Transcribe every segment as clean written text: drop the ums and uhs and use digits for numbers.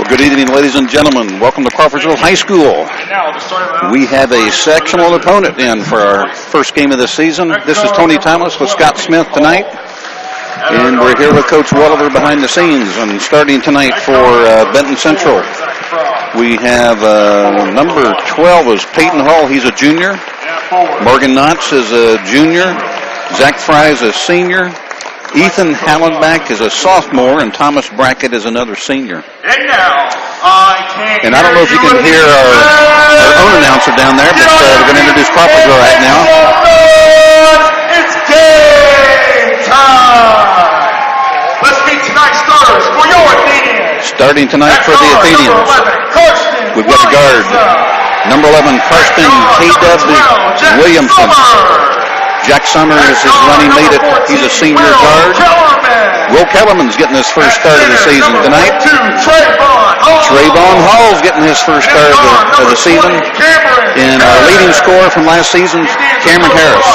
Good evening, ladies and gentlemen. Welcome to Crawfordsville High School. We have a sectional opponent in for our first game of the season. This is Tony Thomas with Scott Smith tonight. And we're here with Coach Welliver behind the scenes. And starting tonight for Benton Central, we have number 12 is Peyton Hall. He's a junior. Morgan Knotts is a junior. Zach Fry is a senior. Ethan Hallenbach is a sophomore, and Thomas Brackett is another senior. And I don't know if you can hear our own announcer down there, but we're going to introduce Crawfordsville right now. It's game time! Let's meet tonight's starters for your Athenians. Starting tonight for the Athenians, we've got a guard. Number 11, Karsten K.W. Williamson. Jack Summers is running lead. He's a senior guard. Will Kellerman's getting his first start of the season tonight. Trayvon Hall's getting his first start of the season. And our leading scorer from last season, Cameron Harris.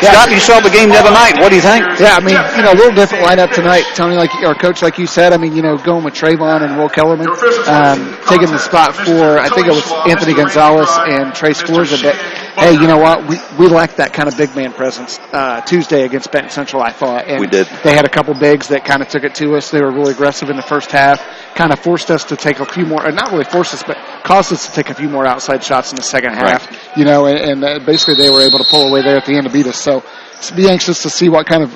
Scott, you saw the game the other night. What do you think? Yeah, I mean, a little different lineup tonight, Tony, our coach, like you said. I mean, going with Trayvon and Will Kellerman, taking the spot for, I think it was Anthony Gonzalez and Trey Scorza. But, hey, you know what? We lacked that kind of big man presence Tuesday against Benton Central, I thought. And we did. They had a couple bigs that kind of took it to us. They were really aggressive in the first half, kind of forced us to take a few more, not really forced us, but caused us to take a few more outside shots in the second half. Right. And basically they were able to pull away there at the end to beat us. So be anxious to see what kind of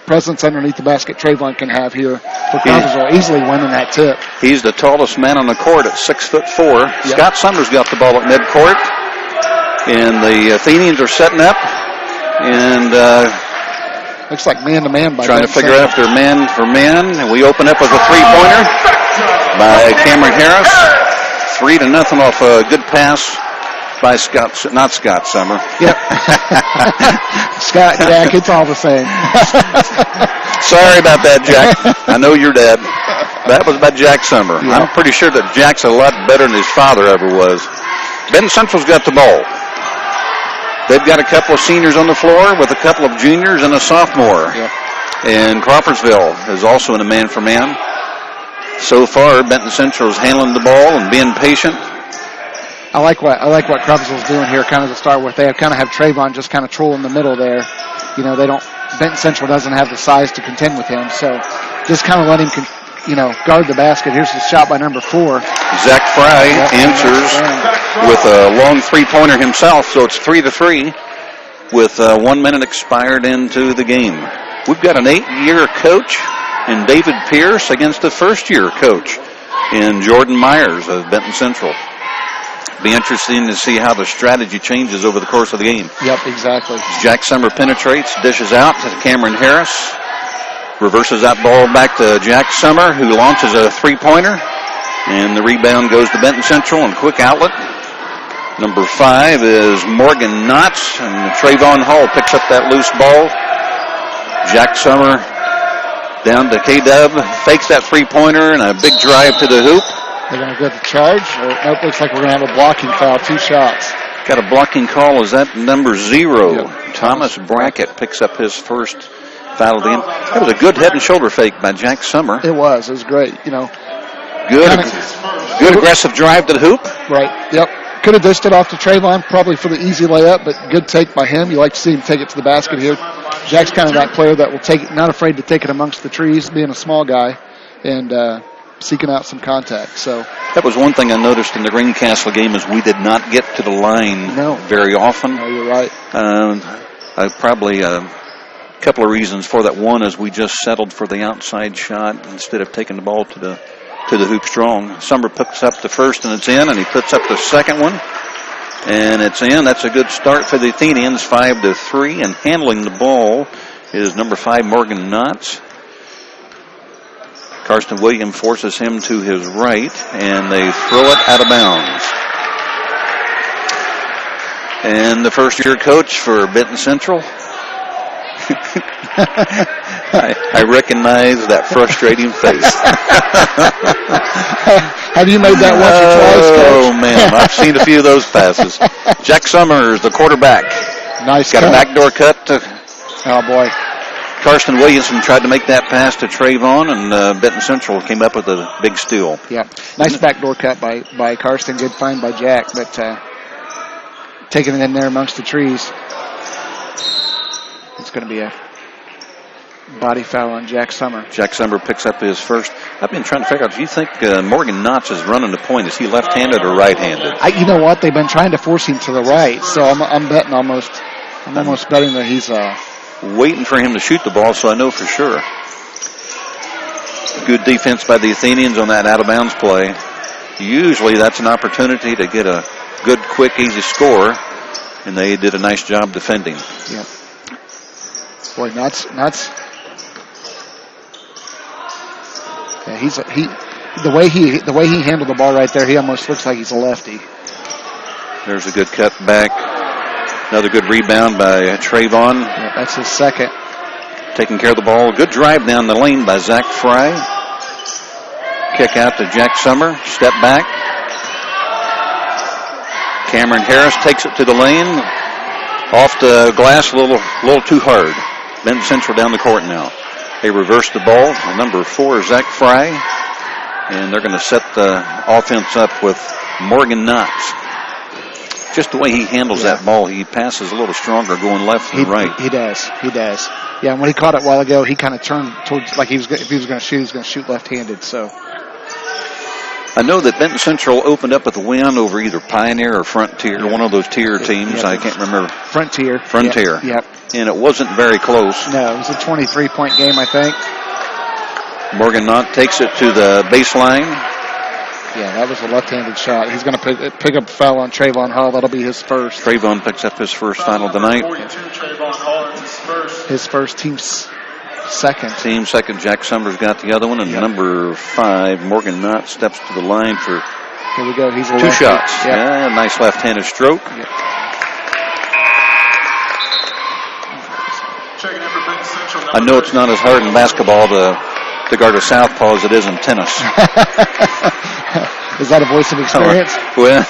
presence underneath the basket Trayvon can have here for Crawfordsville, easily winning that tip. He's the tallest man on the court at 6'4". Yep. Scott Summers got the ball at midcourt, and the Athenians are setting up, and looks like man-to-man by trying to figure out if they're man for man, and we open up with a three-pointer by Cameron Harris. 3-0 off a good pass by not Scott Summer. Yep. Scott, Jack, it's all the same. Sorry about that, Jack. I know your dad. That was by Jack Summer. Yeah. I'm pretty sure that Jack's a lot better than his father ever was. Benton Central's got the ball. They've got a couple of seniors on the floor with a couple of juniors and a sophomore. Yep. And Crawfordsville is also in a man-for-man. So far, Benton Central is handling the ball and being patient. I like what Crawfordsville's doing here, kind of to start with. They kind of have Trayvon just kind of troll in the middle there. Benton Central doesn't have the size to contend with him, so just kind of let him, guard the basket. Here's the shot by number 4. Zach Fry answers with a long three-pointer himself, so it's 3-3 with 1 minute expired into the game. We've got an 8-year coach in David Pierce against a first-year coach in Jordan Myers of Benton Central. Be interesting to see how the strategy changes over the course of the game. Yep, exactly. Jack Summer penetrates, dishes out to Cameron Harris. Reverses that ball back to Jack Summer, who launches a three-pointer. And the rebound goes to Benton Central and quick outlet. Number 5 is Morgan Knotts, and Trayvon Hall picks up that loose ball. Jack Summer down to K-Dub, fakes that three-pointer and a big drive to the hoop. They're going to go to charge. Nope, looks like we're going to have a blocking foul, 2 shots. Got a blocking call. Is that number 0? Yep. Thomas Brackett picks up his first foul of the game. That was a good head and shoulder fake by Jack Summer. It was great. Good aggressive drive to the hoop. Right. Yep. Could have dished it off to Trayvon, probably for the easy layup, but good take by him. You like to see him take it to the basket here. Jack's kind of that player that will take it, not afraid to take it amongst the trees, being a small guy, and seeking out some contact. So that was one thing I noticed in the Greencastle game is we did not get to the line very often. No, you're right. A couple of reasons for that. One is we just settled for the outside shot instead of taking the ball to the hoop strong. Summer picks up the first and it's in, and he puts up the second one and it's in. That's a good start for the Athenians, 5-3, and handling the ball is number 5 Morgan Knotts. Karsten Williams forces him to his right, and they throw it out of bounds. And the first-year coach for Benton Central. I recognize that frustrating face. Have you made that once or twice, Coach? Oh, man, I've seen a few of those passes. Jack Summers, the quarterback. Nice got cut. A backdoor cut to oh, boy. Karsten Williamson tried to make that pass to Trayvon, and Benton Central came up with a big steal. Yeah, nice backdoor cut by Karsten. Good find by Jack, but taking it in there amongst the trees. It's going to be a body foul on Jack Summer. Jack Summer picks up his first. I've been trying to figure out, do you think Morgan Knotts is running the point? Is he left-handed or right-handed? You know what? They've been trying to force him to the right, so I'm betting almost betting that he's waiting for him to shoot the ball, so I know for sure. Good defense by the Athenians on that out-of-bounds play. Usually that's an opportunity to get a good, quick, easy score, and they did a nice job defending. Yep. Boy, Knotts. Yeah, the way he handled the ball right there, he almost looks like he's a lefty. There's a good cut back. Another good rebound by Trayvon. Yeah, that's his second. Taking care of the ball. Good drive down the lane by Zach Fry. Kick out to Jack Summer. Step back. Cameron Harris takes it to the lane. Off the glass, a little too hard. Benton Central down the court now. They reverse the ball. Number 4, Zach Fry. And they're going to set the offense up with Morgan Knotts. Just the way he handles that ball, he passes a little stronger going left than right. He does. Yeah, and when he caught it a while ago, he kind of turned towards, like if he was going to shoot, he was going to shoot left-handed. So I know that Benton Central opened up with a win over either Pioneer or Frontier, one of those tier teams. I can't remember. Frontier. Yep. And it wasn't very close. No, it was a 23-point game, I think. Morgan Knott takes it to the baseline. Yeah, that was a left-handed shot. He's going to pick up a foul on Trayvon Hall. That'll be his first. Trayvon picks up his first foul tonight. 42, Trayvon Hall is his first. His first, team's second. Team second. Jack Summers got the other one. And number 5, Morgan Knott, steps to the line for here we go. He's a 2 shots. Yep. Yeah, nice left-handed stroke. Yep. I know it's not as hard in basketball to guard a southpaw as it is in tennis. Is that a voice of experience? Well,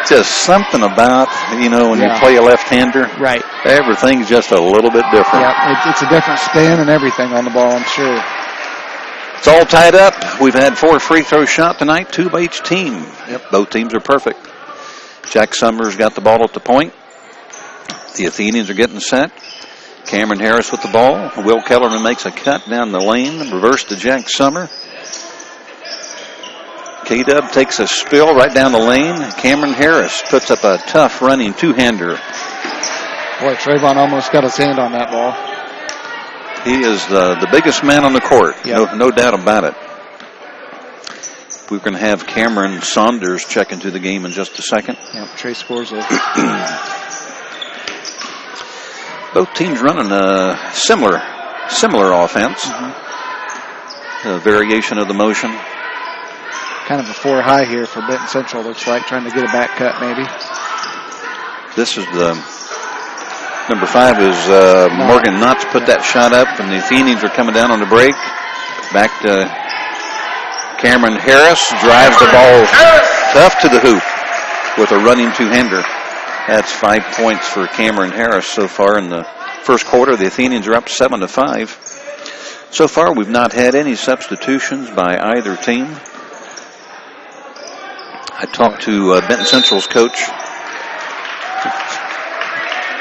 just something about, when you play a left-hander. Right. Everything's just a little bit different. Yeah, it's a different spin and everything on the ball, I'm sure. It's all tied up. We've had 4 free throw shot tonight, 2 by each team. Yep. Both teams are perfect. Jack Summers got the ball at the point. The Athenians are getting set. Cameron Harris with the ball. Will Kellerman makes a cut down the lane. Reverse to Jack Summer. K-Dub takes a spill right down the lane. Cameron Harris puts up a tough running 2-hander. Boy, Trayvon almost got his hand on that ball. He is the biggest man on the court. Yep. No doubt about it. We're going to have Cameron Saunders check into the game in just a second. Yep, Trey scores it. Both teams running a similar offense. A variation of the motion. Kind of a 4 high here for Benton Central, looks like, trying to get a back cut maybe. This is the number 5 is Morgan Knotts put that shot up, and the Athenians are coming down on the break. Back to Cameron Harris, drives the ball tough to the hoop with a running 2-hander. That's 5 points for Cameron Harris so far in the first quarter. The Athenians are up 7-5. So far, we've not had any substitutions by either team. I talked to Benton Central's coach.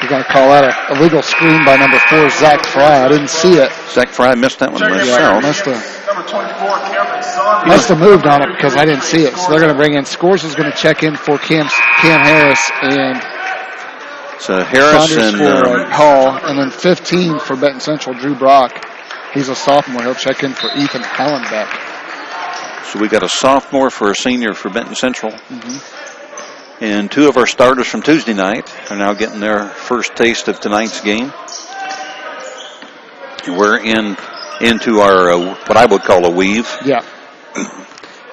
You're going to call out an illegal screen by number 4, Zach Fry. I didn't see it. Zach Fry missed that one myself. Yeah, must have moved on it because I didn't see it. So they're going to bring in Scores is going to check in for Cam Harris and so Harris Saunders and for Hall, and then 15 for Benton Central, Drew Brock. He's a sophomore. He'll check in for Ethan Hallenbeck. So we got a sophomore for a senior for Benton Central. And 2 of our starters from Tuesday night are now getting their first taste of tonight's game. We're into our what I would call a weave. Yeah.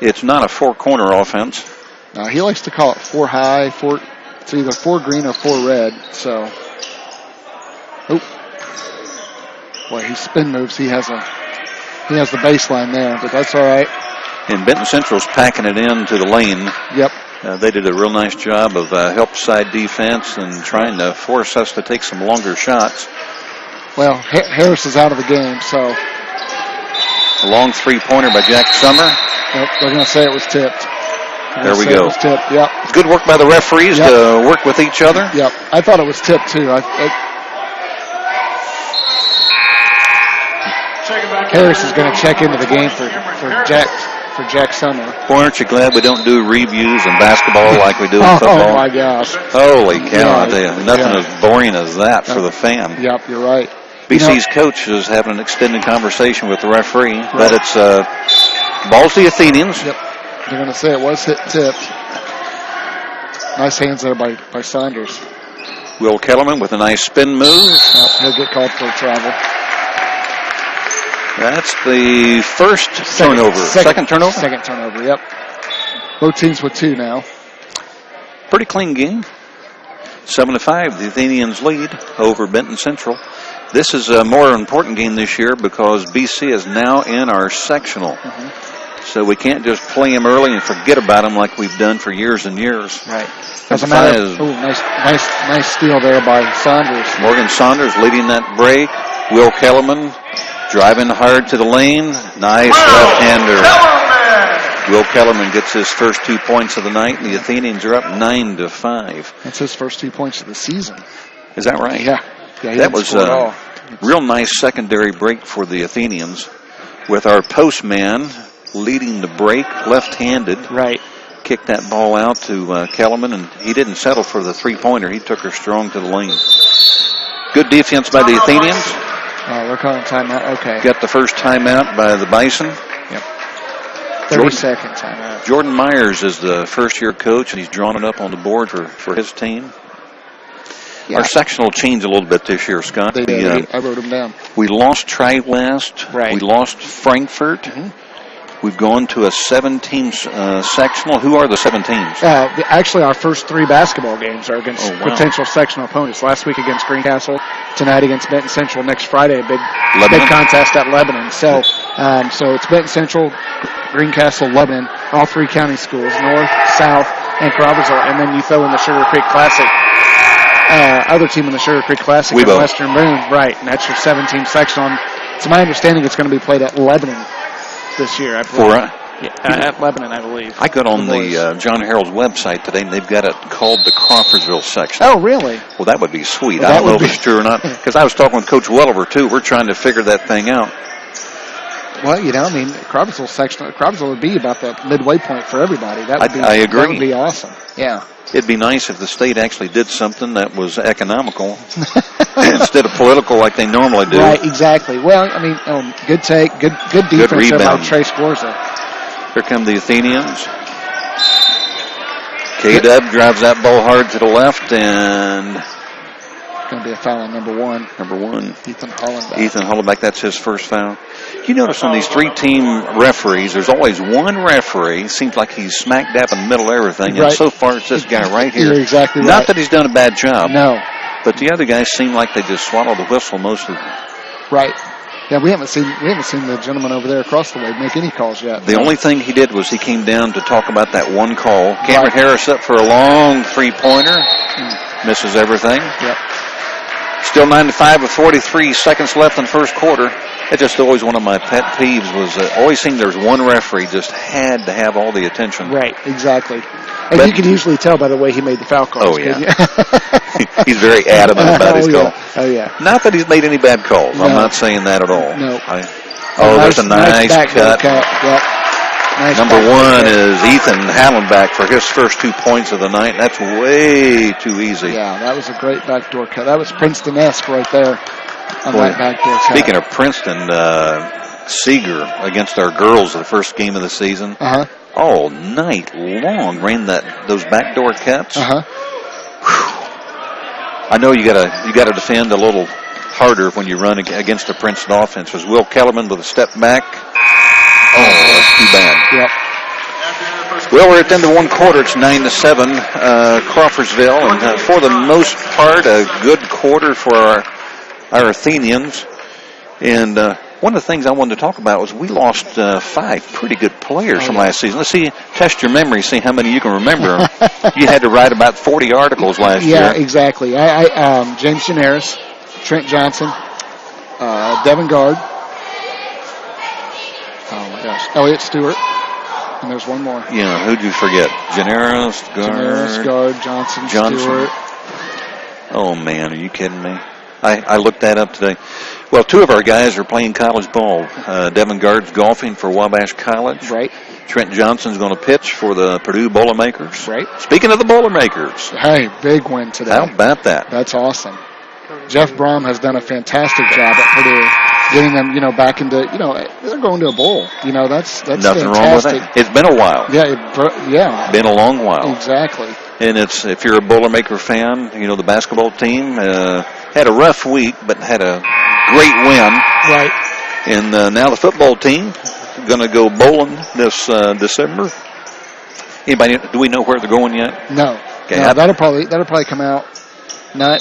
It's not a 4-corner offense. No, he likes to call it 4 high, it's either 4 green or 4 red. So, boy, he spin moves. He has the baseline there, but that's all right. And Benton Central's packing it into the lane. Yep. They did a real nice job of help side defense and trying to force us to take some longer shots. Well, Harris is out of the game, so. A long three-pointer by Jack Summer. Nope, they're going to say it was tipped. There we go. It was tipped. Yep. Good work by the referees to work with each other. Yep. I thought it was tipped, too. Harris is going to check into the game for Jack Summer. Boy, aren't you glad we don't do reviews in basketball like we do in football? Oh, my gosh. Holy cow, I tell you, nothing as boring as that for the fan. Yep, you're right. BC's coach is having an extended conversation with the referee, but it's balls to the Athenians. Yep. They're going to say it was tipped. Nice hands there by Saunders. Will Kellerman with a nice spin move. He'll get called for travel. That's the first turnover. Second turnover? Second turnover, yep. Both teams with 2 now. Pretty clean game. 7-5, the Athenians lead over Benton Central. This is a more important game this year because BC is now in our sectional. So we can't just play them early and forget about them like we've done for years and years. Right. As a matter of, nice steal there by Saunders. Morgan Saunders leading that break. Will Kellerman driving hard to the lane. Nice left-hander. Will Kellerman gets his first 2 points of the night, and the Athenians are up 9-5. That's his first 2 points of the season. Is that right? Yeah. That was a real nice secondary break for the Athenians with our postman leading the break left-handed. Right. Kicked that ball out to Kellerman, and he didn't settle for the three-pointer. He took her strong to the lane. Good defense by the Athenians. Oh, they're calling timeout. Okay. Got the first timeout by the Bison. Yep. 30-second timeout. Jordan Myers is the first-year coach, and he's drawn it up on the board for his team. Yeah. Our sectional changed a little bit this year, Scott. They did. I wrote them down. We lost Tri-West. Right. We lost Frankfurt. We've gone to a 7-team sectional. Who are the 7 teams? Actually, our first 3 basketball games are against potential sectional opponents. Last week against Greencastle, tonight against Benton Central, next Friday a big contest at Lebanon. So it's Benton Central, Greencastle, Lebanon, all 3 county schools, North, South, and Crawfordsville, and then you throw in the Sugar Creek Classic. Other team in the Sugar Creek Classic in Western Boone, right? And that's your 7-team sectional. It's my understanding it's going to be played at Lebanon this year. At Lebanon, I believe. I got on the John Harrell's website today, and they've got it called the Crawfordsville section. Oh, really? Well, that would be sweet. I don't know if it's true or not, because I was talking with Coach Welliver, too. We're trying to figure that thing out. Well, Crawfordsville would be about the midway point for everybody. I agree. That would be awesome. Yeah. It'd be nice if the state actually did something that was economical instead of political like they normally do. Right, exactly. Well, I mean, good take, good defense there by Trace Gorza. Here come the Athenians. K-Dub drives that ball hard to the left, and going to be a foul on number 1. Ethan Hollenbeck. That's his first foul. You notice on these 3-team referees, there's always one referee. Seems like he's smack dab in the middle of everything. Right. And so far, it's this guy right here. You're exactly right. Not that he's done a bad job. No. But the other guys seem like they just swallow the whistle most of them. Right. Yeah, we haven't seen the gentleman over there across the way make any calls yet. The only thing he did was he came down to talk about that one call. Cameron Harris up for a long three-pointer. Misses everything. Yep. Still 9-5 with 43 seconds left in the first quarter. It's just always one of my pet peeves was always seemed there's one referee just had to have all the attention. Right, exactly. And you can usually tell by the way he made the foul calls. Oh, yeah. He's very adamant about his call. Oh, yeah. Not that he's made any bad calls. No. I'm not saying that at all. No. There's a nice cut. Yep. Nice Number 1 is Ethan Hallenbach for his first 2 points of the night. That's way too easy. Yeah, that was a great backdoor cut. That was Princeton-esque right there on that backdoor cut. Speaking of Princeton, Seeger against our girls the first game of the season. All night long ran those backdoor cuts. I know you gotta defend a little harder when you run against the Princeton offense. Was Will Kellerman with a step back. Oh, that's too bad. Yep. Well, we're at the end of one quarter. It's 9-7, Crawfordsville, and for the most part, a good quarter for our Athenians. And one of the things I wanted to talk about was we lost 5 pretty good players from last season. Let's test your memory, see how many you can remember. You had to write about 40 articles last year. Yeah, exactly. James Janaris, Trent Johnson, Devin Gard. Oh, my gosh. Elliott Stewart. And there's one more. Yeah, who'd you forget? Janaris, Gard, Johnson, Stewart. Oh, man, are you kidding me? I looked that up today. Well, two of our guys are playing college ball. Devin Gard's golfing for Wabash College. Right. Trent Johnson's going to pitch for the Purdue Boilermakers. Right. Speaking of the Boilermakers. Hey, big win today. How about that? That's awesome. Jeff Brom has done a fantastic job at Purdue, getting them, back into, they're going to a bowl. That's nothing fantastic. wrong with that. It's been a while. Yeah. Been a long while. Exactly. And if you're a Boilermaker fan, the basketball team had a rough week, but had a great win. Right. And now the football team going to go bowling this December. Do we know where they're going yet? No. Okay. No, that'll probably come out not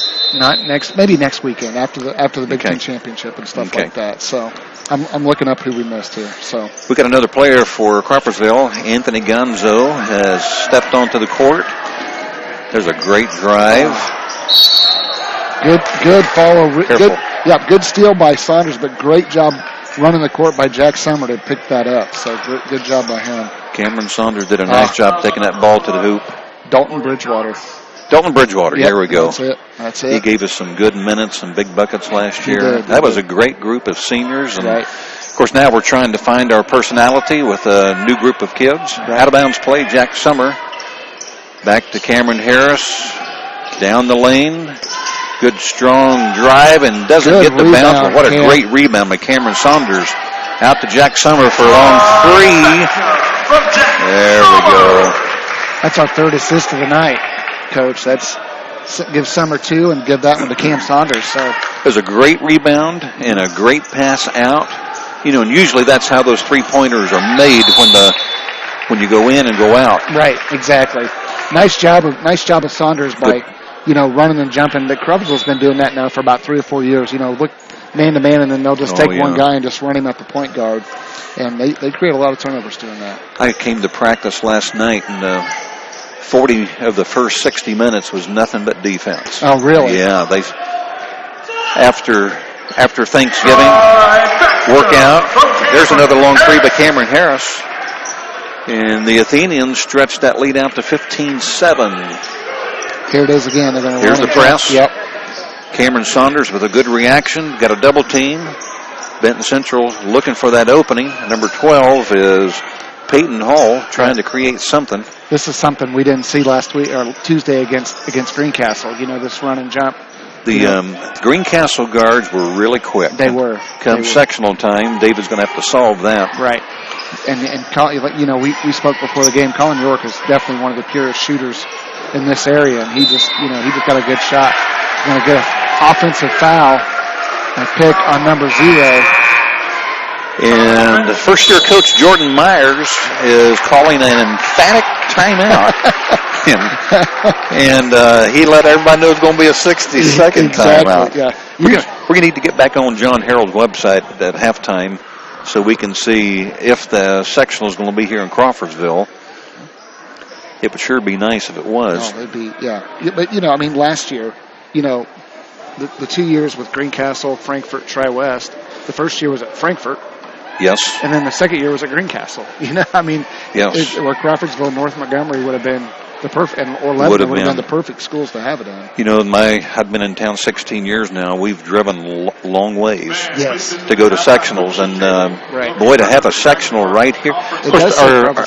maybe next weekend after the Big Ten championship and stuff like that. So I'm looking up who we missed here. So we got another player for Crawfordsville. Anthony Gonzo has stepped onto the court. There's a great drive. Good follow. Careful. Good steal by Saunders, but great job running the court by Jack Summer to pick that up. So good job by him. Cameron Saunders did a nice job taking that ball to the hoop. Dalton Bridgewater. Here we go. That's it. He gave us some good minutes and big buckets last year. That was a great group of seniors. And of course, now we're trying to find our personality with a new group of kids. Out of bounds play, Jack Summer. Back to Cameron Harris. Down the lane. Good, strong drive and doesn't get the bounce. But what a great rebound by Cameron Saunders. Out to Jack Summer for a long three. There we go. That's our third assist of the night, Coach. Give Summer 2 and give that one to Cam Saunders. So it was a great rebound and a great pass out. And usually that's how those 3-pointers are made when you go in and go out. Right, exactly. Nice job of Saunders by running and jumping. The Crawfordsville's been doing that now for about 3 or 4 years. Look man to man, and then they'll just take one guy and just run him at the point guard. And they create a lot of turnovers doing that. I came to practice last night, and 40 of the first 60 minutes was nothing but defense. Oh, really? Yeah. They after Thanksgiving workout. There's another long three by Cameron Harris. And the Athenians stretched that lead out to 15-7. Here it is again. Here's the press. Yep. Cameron Saunders with a good reaction. Got a double team. Benton Central looking for that opening. Number 12 is Peyton Hall trying to create something. This is something we didn't see last week or Tuesday against Greencastle. This run and jump. The Greencastle guards were really quick. They were. Come sectional time, David's going to have to solve that. Right. And we spoke before the game. Colin York is definitely one of the purest shooters in this area, and he just got a good shot. He's going to get an offensive foul and pick on number 0. And first-year coach Jordan Myers is calling an emphatic timeout. and he let everybody know it's going to be a 60-second timeout. Yeah. We're going to need to get back on John Harold's website at halftime so we can see if the sectional is going to be here in Crawfordsville. It would sure be nice if it was. Oh, it'd be, yeah. But, last year, the 2 years with Greencastle, Frankfort, Tri-West, the first year was at Frankfort. Yes. And then the second year was at Greencastle. Yes. Where Crawfordsville, North Montgomery would have been the perfect, and Orlando would have been the perfect schools to have it in. I've been in town 16 years now. We've driven long ways to go to sectionals, and boy, to have a sectional right here. Of course,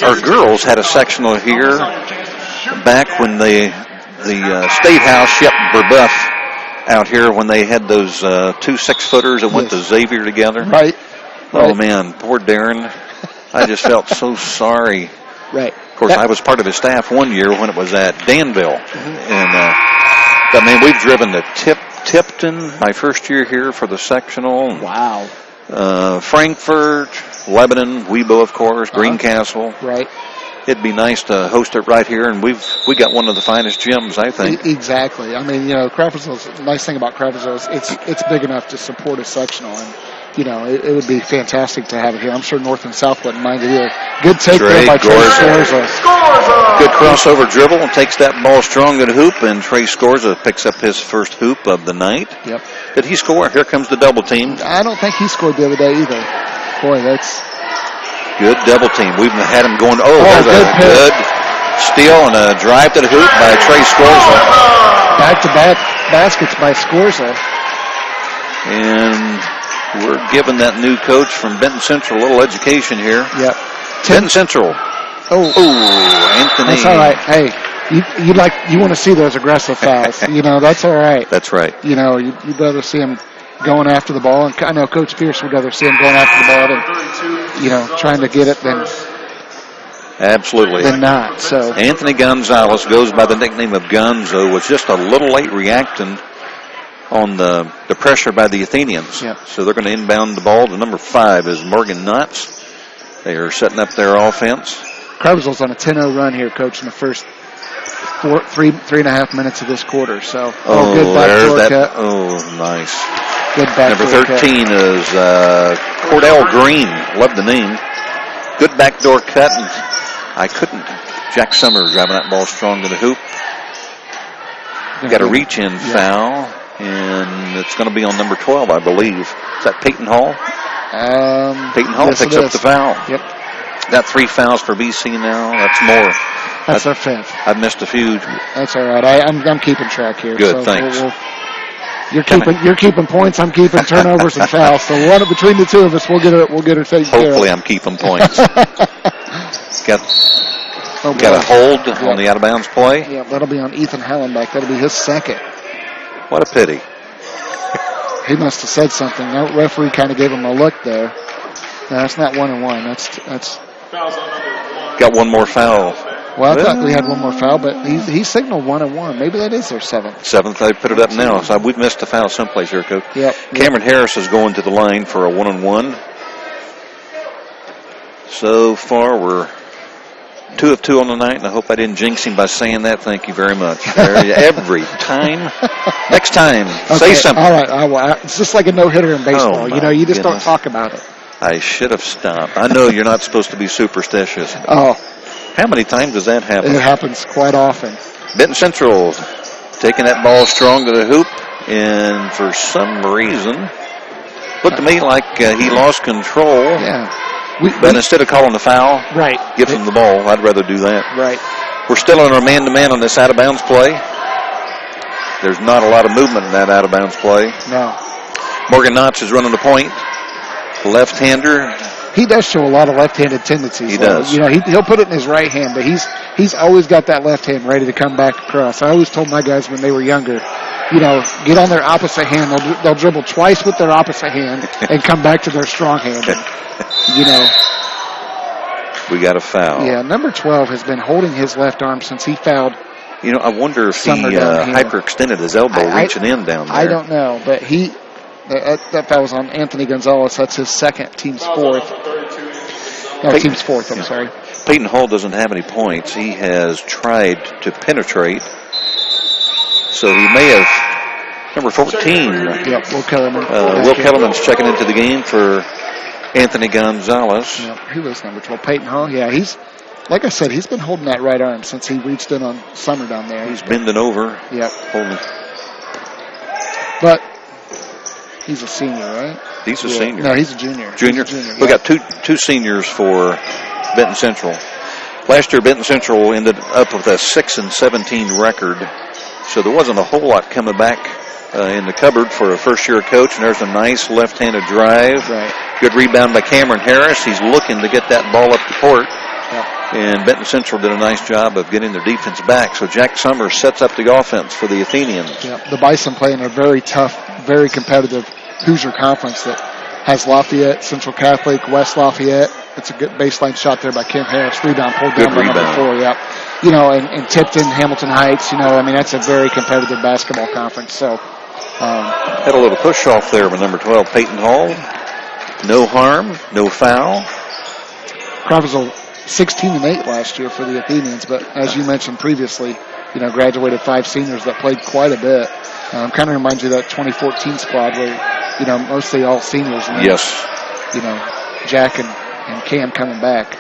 our girls had a sectional here back when the State House shipped Burbuff out here when they had those 2 6-footers that went to Xavier together. Right. Oh man, poor Darren. I just felt so sorry. Right. Of course, I was part of his staff one year when it was at Danville. Mm-hmm. And, we've driven to Tipton my first year here for the sectional. Wow. Frankfort, Lebanon, Webo, of course, Greencastle. Right. it'd be nice to host it right here, and we got one of the finest gyms, I think. Exactly. I mean, Crawfordsville's the nice thing about Crawfordsville is it's big enough to support a sectional, and it would be fantastic to have it here. I'm sure North and South wouldn't mind it either. Good take there by Trey Scorza. Good crossover dribble and takes that ball strong to the hoop, and Trey Scorza picks up his first hoop of the night. Yep. Did he score? Here comes the double team. I don't think he scored the other day either. Boy, that's good double team. We've had him going. There's a good steal and a drive to the hoop by Trey Scorza. Back-to-back baskets by Scorza. And we're giving that new coach from Benton Central a little education here. Yep. Benton Central. Anthony. That's all right. Hey, you want to see those aggressive fouls. That's all right. That's right. You'd rather see him going after the ball, and I know Coach Pierce would rather see him going after the ball than, trying to get it than absolutely than not. So Anthony Gonzalez goes by the nickname of Gonzo, was just a little late reacting on the pressure by the Athenians. Yep. So they're going to inbound the ball. The number 5 is Morgan Knotts. They are setting up their offense. Crawfordsville's on a 10-0 run here, Coach, in the first 3.5 minutes of this quarter. So good backdoor cut. Nice. Good backdoor Number 13 cut. is Cordell Green. Love the name. Good backdoor cut. And I couldn't. Jack Summers driving that ball strong to the hoop. Got a reach-in foul, and it's going to be on number 12, I believe. Is that Peyton Hall? Peyton Hall picks up the foul. Yep. Got 3 fouls for BC now. That's more. That's our 5th. I've missed a few. That's all right. I'm keeping track here. Good, so thanks. You're keeping points. I'm keeping turnovers and fouls. So between the two of us, we'll get it taken care of. Hopefully, I'm keeping points. Got a hold on the out of bounds play. Yeah, that'll be on Ethan Hallenbeck. That'll be his second. What a pity. He must have said something. That referee kind of gave him a look there. No, that's not 1-1. That's. Got one more foul. Well, I thought we had one more foul, but he signaled 1-1. Maybe that is their 7th. 7th. I put it up now. So we've missed a foul someplace here, Coach. Yep. Cameron Harris is going to the line for a 1-on-1. So far, we're 2 of 2 on the night, and I hope I didn't jinx him by saying that. Thank you very much. Every time. Next time, say something. All right. It's just like a no-hitter in baseball. You just don't talk about it. I should have stopped. I know you're not supposed to be superstitious. Oh. How many times does that happen? It happens quite often. Benton Central taking that ball strong to the hoop, and for some reason, looked to me like he lost control. Yeah. But instead of calling the foul, give him the ball. I'd rather do that. Right. We're still on our man-to-man on this out-of-bounds play. There's not a lot of movement in that out-of-bounds play. No. Morgan Knotts is running the point. Left-hander. He does show a lot of left-handed tendencies. He does. He'll put it in his right hand, but he's always got that left hand ready to come back across. I always told my guys when they were younger, get on their opposite hand. They'll dribble twice with their opposite hand and come back to their strong hand. We got a foul. Yeah, number 12 has been holding his left arm since he fouled. I wonder if he hyperextended his elbow reaching in down there. I don't know, but that foul was on Anthony Gonzalez. That's his second, team's 4th. No, team's 4th, I'm sorry. Peyton Hall doesn't have any points. He has tried to penetrate. So he may have, number 14. Yep, Will Kellerman. Will Kellerman's checking into the game for Anthony Gonzalez. Yep, he was number 12. Peyton Hall, yeah, like I said, he's been holding that right arm since he reached in on Summer down there. He's bending over. Yep. Holding. But he's a senior, right? He's a senior. No, he's a junior. Junior? We got two seniors for Benton Central. Last year, Benton Central ended up with a 6-17 record. So there wasn't a whole lot coming back in the cupboard for a first-year coach. And there's a nice left-handed drive. Right. Good rebound by Cameron Harris. He's looking to get that ball up the court. Yep. And Benton Central did a nice job of getting their defense back. So Jack Summers sets up the offense for the Athenians. Yep. The Bison play in a very tough, very competitive Hoosier conference that has Lafayette, Central Catholic, West Lafayette. It's a good baseline shot there by Kim Harris. Rebound pulled down by number 4. Yep. And Tipton, Hamilton Heights. That's a very competitive basketball conference. So had a little push off there with number 12, Peyton Hall. No harm, no foul. Crawfordsville 16-8 last year for the Athenians, but as you mentioned previously, graduated 5 seniors that played quite a bit. Kind of reminds you of that 2014 squad where, mostly all seniors. And yes. Jack and Cam coming back.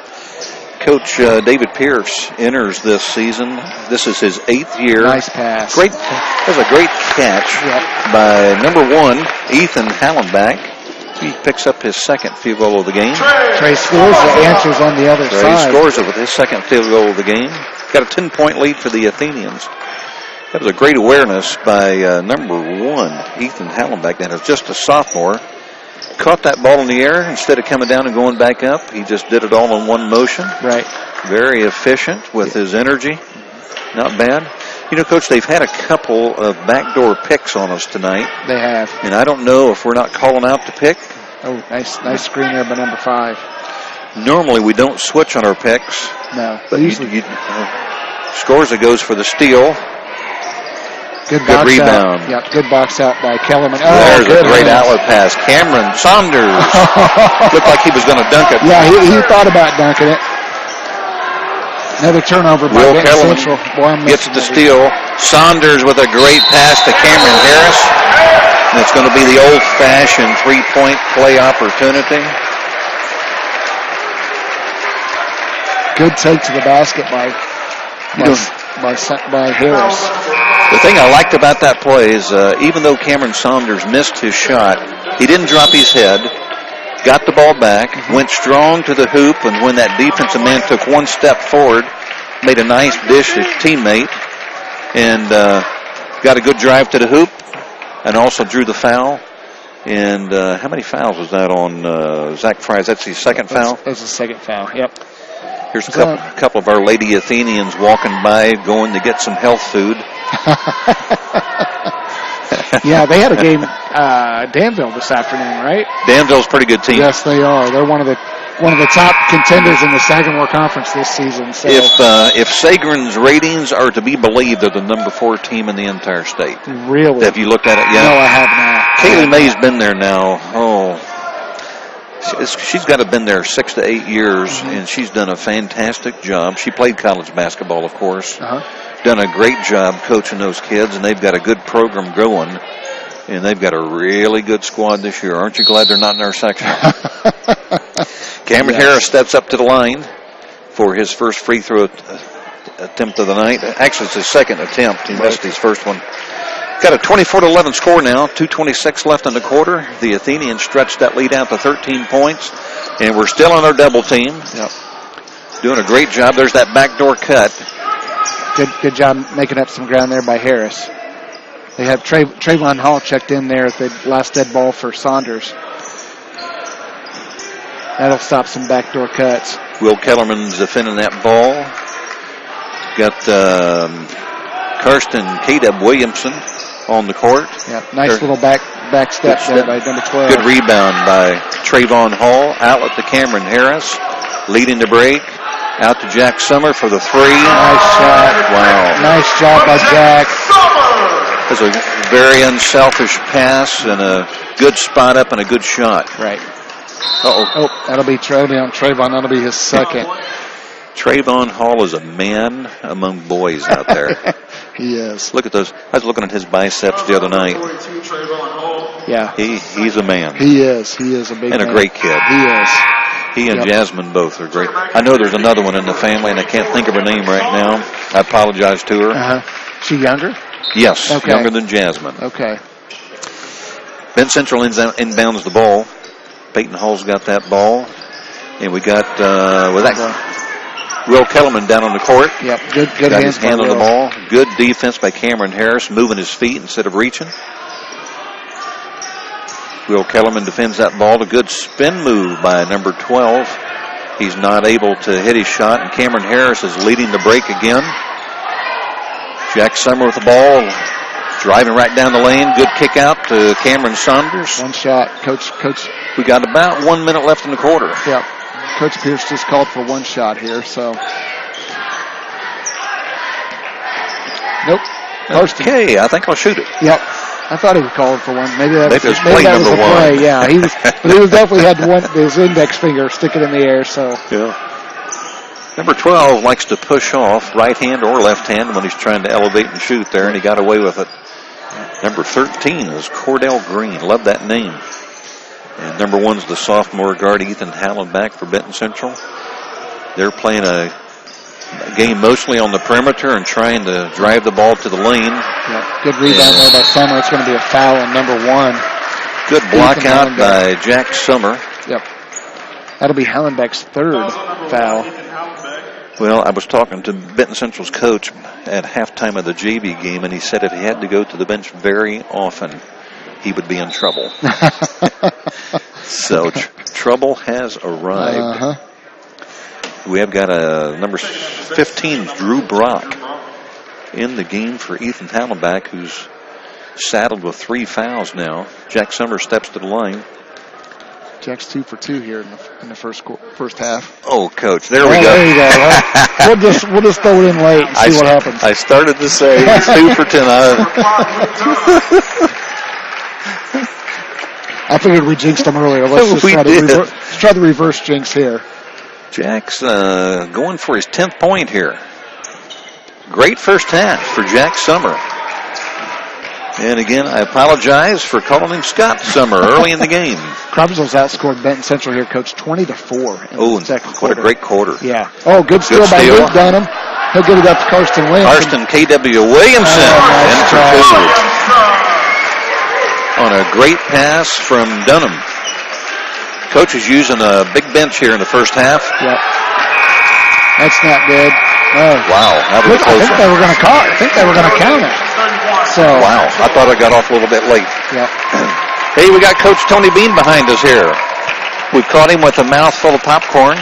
Coach David Pierce enters this season. This is his 8th year. Nice pass. That's a great catch by number 1, Ethan Hallenbach. He picks up his 2nd field goal of the game. Trey scores the answers on the other side. He scores it with his 2nd field goal of the game. Got a 10-point lead for the Athenians. That was a great awareness by number 1, Ethan Hallenbach. That is just a sophomore. Caught that ball in the air instead of coming down and going back up. He just did it all in one motion. Right. Very efficient with his energy. Not bad. Coach, they've had a couple of backdoor picks on us tonight. They have. And I don't know if we're not calling out the pick. Oh, nice screen there by number 5. Normally we don't switch on our picks. No. But usually Scorza goes for the steal. Good rebound. Yep, good box out by Kellerman. There's a great outlet pass. Cameron Saunders looked like he was going to dunk it. Yeah, he thought about dunking it. Another turnover by Benton Central. Gets the steal. Saunders with a great pass to Cameron Harris. And it's going to be the old-fashioned 3-point play opportunity. Good take to the basket by Harris. The thing I liked about that play is even though Cameron Saunders missed his shot, he didn't drop his head, got the ball back, went strong to the hoop, and when that defensive man took one step forward, made a nice dish to his teammate, and got a good drive to the hoop, and also drew the foul. And how many fouls was that on Zach Fry? That's his 2nd foul? That's the 2nd foul, yep. Here's a couple of our Lady Athenians walking by, going to get some health food. Yeah, they had a game, Danville this afternoon, right? Danville's a pretty good team. Yes, they are. They're one of the top contenders in the Sagamore Conference this season. So. If Sagren's ratings are to be believed, they're the number 4 team in the entire state. Really? Have you looked at it yet? No, I have not. Kaylee May's been there now. She's got to have been there 6 to 8 years, and she's done a fantastic job. She played college basketball, of course. Done a great job coaching those kids, and they've got a good program going, and they've got a really good squad this year. Aren't you glad they're not in our section? Cameron Harris steps up to the line for his first free throw attempt of the night. Actually, it's his 2nd attempt. He missed his first one. Got a 24-11 score now, 2:26 left in the quarter. The Athenians stretched that lead out to 13 points, and we're still on our double team. Yep. Doing a great job. There's that backdoor cut. Good job making up some ground there by Harris. They have Trayvon Hall checked in there at the last dead ball for Saunders. That'll stop some backdoor cuts. Will Kellerman's defending that ball. Got Karsten K-Dub Williamson on the court. Yeah, nice little back step there by number 12. Good rebound by Trayvon Hall. Outlet to Cameron Harris. Leading the break. Out to Jack Summer for the 3. Nice shot. Wow. Nice job by Jack. That's a very unselfish pass and a good spot up and a good shot. Right. Uh-oh. Oh, that'll be Trayvon. That'll be his 2nd. Trayvon Hall is a man among boys out there. He is. Look at those. I was looking at his biceps the other night. Yeah. He's a man. He is. He is a big man. And a great kid. He is. He and Jasmine both are great. I know there's another one in the family, and I can't think of her name right now. I apologize to her. She younger? Yes, okay. Younger than Jasmine. Okay. Benton Central inbounds the ball. Peyton Hall's got that ball. And we got Will Kellerman down on the court. Yep, good got hands his hand on the ball. Good defense by Cameron Harris, moving his feet instead of reaching. Will Kellerman defends that ball. A good spin move by number 12. He's not able to hit his shot, and Cameron Harris is leading the break again. Jack Summer with the ball, driving right down the lane. Good kick out to Cameron Saunders. One shot. Coach. We got about 1 minute left in the quarter. Yep. Coach Pierce just called for one shot here, so. Nope. Okay, I think I'll shoot it. Yep. I thought he was calling for one. Maybe that was play number 1. Play. Yeah, he was definitely had his index finger sticking in the air. So. Yeah. Number 12 likes to push off right hand or left hand when he's trying to elevate and shoot there, and he got away with it. Number 13 is Cordell Green. Love that name. And number 1 is the sophomore guard, Ethan Hallenbeck for Benton Central. They're playing a game mostly on the perimeter and trying to drive the ball to the lane. Yeah, good rebound there by Summer. It's going to be a foul on number 1. Good block out by Jack Summer. Yep. That'll be Hallenbeck's 3rd foul. Well, I was talking to Benton Central's coach at halftime of the JV game, and he said if he had to go to the bench very often, he would be in trouble. So trouble has arrived. We have got a number 15, Drew Brock, in the game for Ethan Hallenbeck, who's saddled with 3 fouls now. Jack Summers steps to the line. Jack's 2 for 2 here in the first half. Oh, Coach, there we go. There you go. We'll just throw it in late and see what happens. I started to say 2 for 10. I figured we jinxed them earlier. Let's try the reverse jinx here. Jack's going for his 10th point here. Great first half for Jack Summer. And again, I apologize for calling him Scott Summer early in the game. Crawfordsville's outscored Benton Central here, Coach, 20-4 in the second quarter. What a great quarter. Yeah. Oh, good steal by Luke Dunham. He'll get it up to Karsten Williamson. Karsten K.W. Williamson. In for 2. On a great pass from Dunham. Coach is using a big bench here in the first half. Yep. That's not good. Oh. Wow. That was I think they were going to call it. I think they were going to count it. So. Wow. I thought I got off a little bit late. Yep. Hey, we got Coach Tony Bean behind us here. We caught him with a mouthful of popcorn.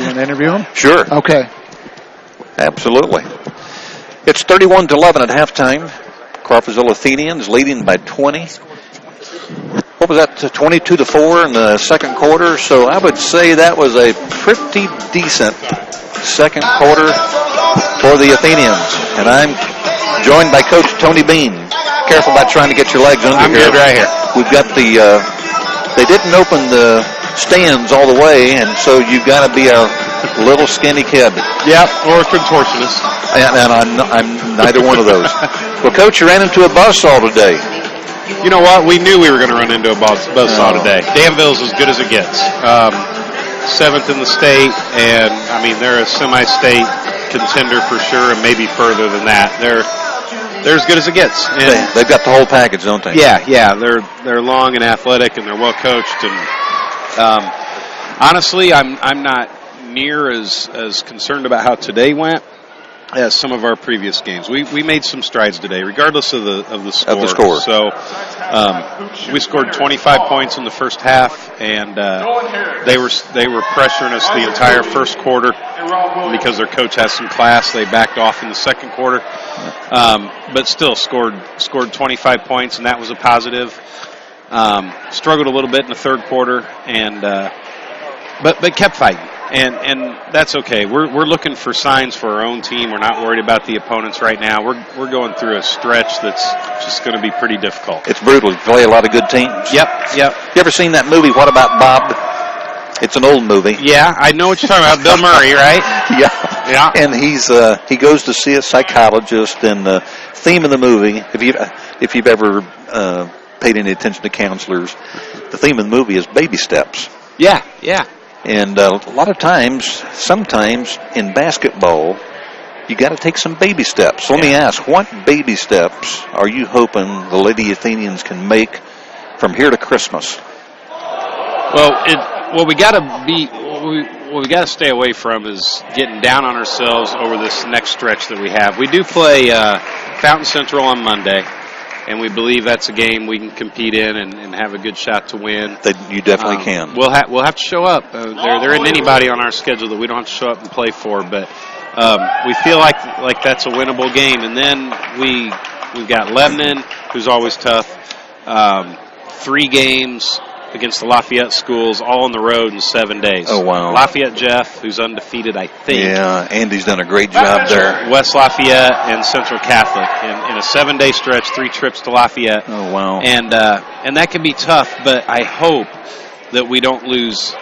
You want to interview him? Sure. Okay. Absolutely. It's 31-11 at halftime. Crawfordsville Athenians leading by 20. What was that, 22-4 in the second quarter? So I would say that was a pretty decent second quarter for the Athenians. And I'm joined by Coach Tony Bean. Careful about trying to get your legs under here. I'm good right here. We've got they didn't open the stands all the way, and so you've got to be a little skinny kid. Yep, or a contortionist. And I'm neither one of those. Well, Coach, you ran into a buzzsaw today. You know what? We knew we were going to run into a buzzsaw today. Danville's as good as it gets. 7th in the state, and, I mean, they're a semi-state contender for sure, and maybe further than that. They're as good as it gets. And they've got the whole package, don't they? Yeah. They're long and athletic, and they're well coached. And honestly, I'm not near as concerned about how today went as some of our previous games. We made some strides today, regardless of the score. So we scored 25 points in the first half, and they were pressuring us the entire first quarter because their coach has some class. They backed off in the second quarter, but still scored 25 points, and that was a positive. Struggled a little bit in the third quarter, and but kept fighting. And that's okay. We're looking for signs for our own team. We're not worried about the opponents right now. We're going through a stretch that's just going to be pretty difficult. It's brutal. You play a lot of good teams. Yep. You ever seen that movie, What About Bob? It's an old movie. Yeah, I know what you're talking about. Bill Murray, right? Yeah. And he goes to see a psychologist, and the theme of the movie, if you've ever paid any attention to counselors, the theme of the movie is baby steps. Yeah. And a lot of times, sometimes in basketball, you got to take some baby steps. Let me ask, what baby steps are you hoping the Lady Athenians can make from here to Christmas? Well, we got to stay away from is getting down on ourselves over this next stretch that we have. We do play Fountain Central on Monday. And we believe that's a game we can compete in and have a good shot to win. You definitely can. We'll have to show up. There isn't anybody on our schedule that we don't have to show up and play for, but we feel like that's a winnable game. And then we've got Lebanon, who's always tough. 3 games against the Lafayette schools, all on the road in 7 days. Oh, wow. Lafayette Jeff, who's undefeated, I think. Yeah, Andy's done a great job there. West Lafayette and Central Catholic. In a 7-day stretch, 3 trips to Lafayette. Oh, wow. And that can be tough, but I hope that we don't lose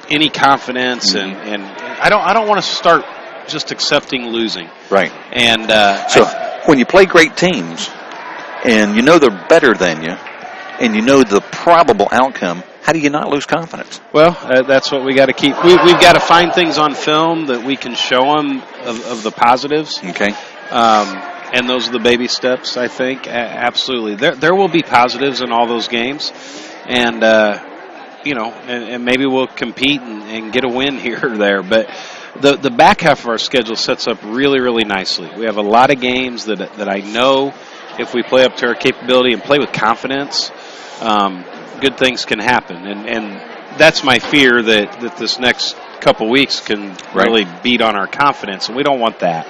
any confidence, and I don't want to start just accepting losing. Right. And so when you play great teams, and you know they're better than you, and you know the probable outcome, how do you not lose confidence? Well, that's what we got to keep. We've got to find things on film that we can show them of the positives. Okay. And those are the baby steps, I think. Absolutely. There will be positives in all those games. And, and maybe we'll compete and get a win here or there. But the back half of our schedule sets up really, really nicely. We have a lot of games that I know if we play up to our capability and play with confidence, good things can happen. And that's my fear that this next couple weeks can really beat on our confidence, and we don't want that.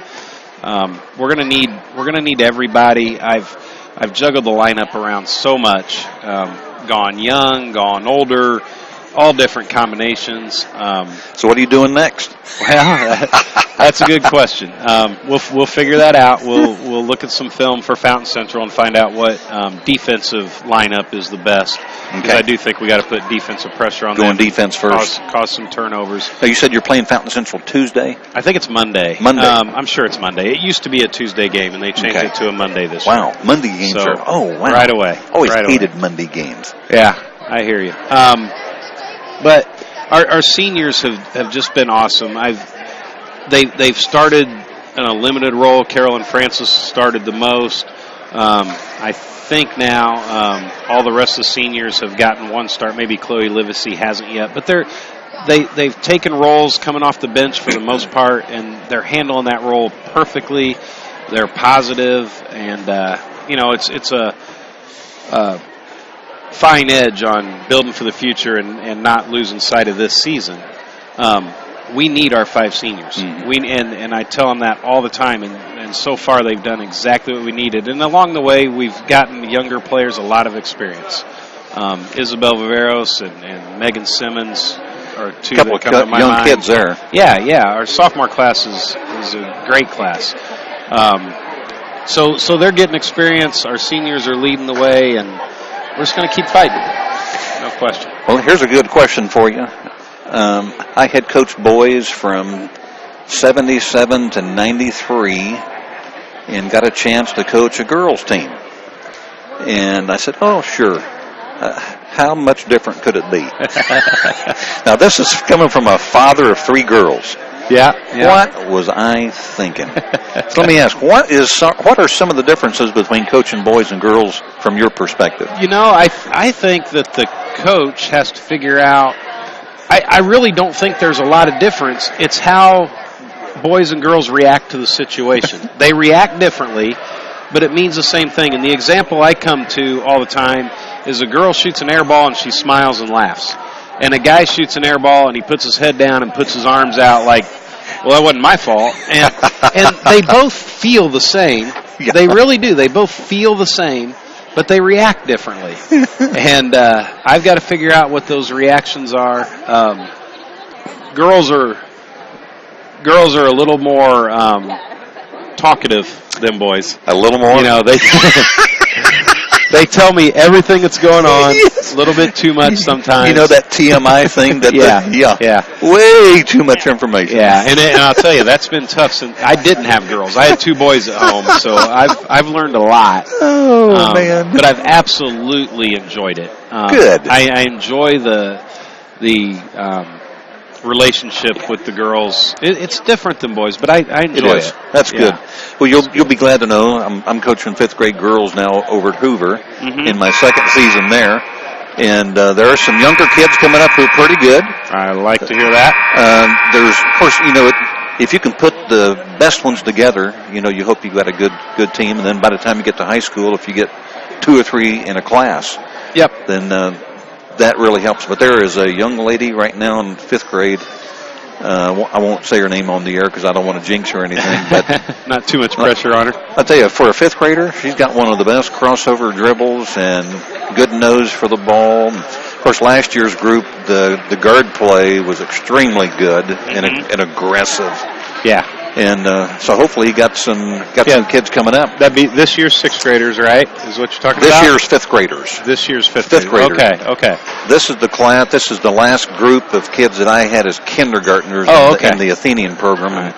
We're gonna need everybody. I've juggled the lineup around so much, gone young, gone older, all different combinations. So what are you doing next? Well, that's a good question. We'll figure that out. We'll look at some film for Fountain Central and find out what defensive lineup is the best. Because I do think we got to put defensive pressure on them. Going defense first. Cause some turnovers. Now you said you're playing Fountain Central Tuesday? I think it's Monday. Monday. I'm sure it's Monday. It used to be a Tuesday game, and they changed it to a Monday this year. Wow, Monday games are, wow. Right away. Always hated Monday games. Yeah, I hear you. But our seniors have just been awesome. They've started in a limited role. Carolyn Francis started the most. I think now all the rest of the seniors have gotten one start. Maybe Chloe Livesey hasn't yet, but they've taken roles coming off the bench for the most part, and they're handling that role perfectly. They're positive, and it's a fine edge on building for the future and not losing sight of this season. We need our 5 seniors. And I tell them that all the time, and so far they've done exactly what we needed. And along the way, we've gotten younger players a lot of experience. Isabel Viveros and Megan Simmons are two that come to my young mind. Kids there. Yeah. Our sophomore class is a great class. So they're getting experience. Our seniors are leading the way, and we're just going to keep fighting. No question. Well, here's a good question for you. I had coached boys from 77 to 93 and got a chance to coach a girls' team. And I said, oh, sure. How much different could it be? Now, this is coming from a father of 3 girls. Yeah. What was I thinking? So let me ask, what are some of the differences between coaching boys and girls from your perspective? I think that the coach has to figure out. I really don't think there's a lot of difference. It's how boys and girls react to the situation. They react differently, but it means the same thing. And the example I come to all the time is a girl shoots an air ball and she smiles and laughs. And a guy shoots an air ball and he puts his head down and puts his arms out like, well, that wasn't my fault. And they both feel the same. Yeah. They really do. They both feel the same, but they react differently. And I've got to figure out what those reactions are. Girls are a little more talkative than boys. A little more? They tell me everything that's going on, a little bit too much sometimes. That TMI thing? Yeah. Way too much information. Yeah, and I'll tell you, that's been tough. Since I didn't have girls. I had 2 boys at home, so I've learned a lot. Oh, man. But I've absolutely enjoyed it. Good. I enjoy the relationship with the girls. It's different than boys, but I enjoy it. That's good. Well, you'll be glad to know I'm coaching 5th grade girls now over at Hoover in my 2nd season there, and there are some younger kids coming up who are pretty good. I like to hear that. There's, of course, if you can put the best ones together, you hope you've got a good team, and then by the time you get to high school, if you get 2 or 3 in a class, then that really helps. But there is a young lady right now in 5th grade. I won't say her name on the air because I don't want to jinx her or anything. But not too much pressure on her. I'll tell you, for a 5th grader, she's got one of the best crossover dribbles and good nose for the ball. Of course, last year's group, the guard play was extremely good and aggressive. Yeah. And so hopefully he got some kids coming up. That'd be this year's 6th graders, right? Is what you're talking This about? year's 5th graders. This year's fifth graders. Okay. This is the class. This is the last group of kids that I had as kindergartners in the Athenian program. And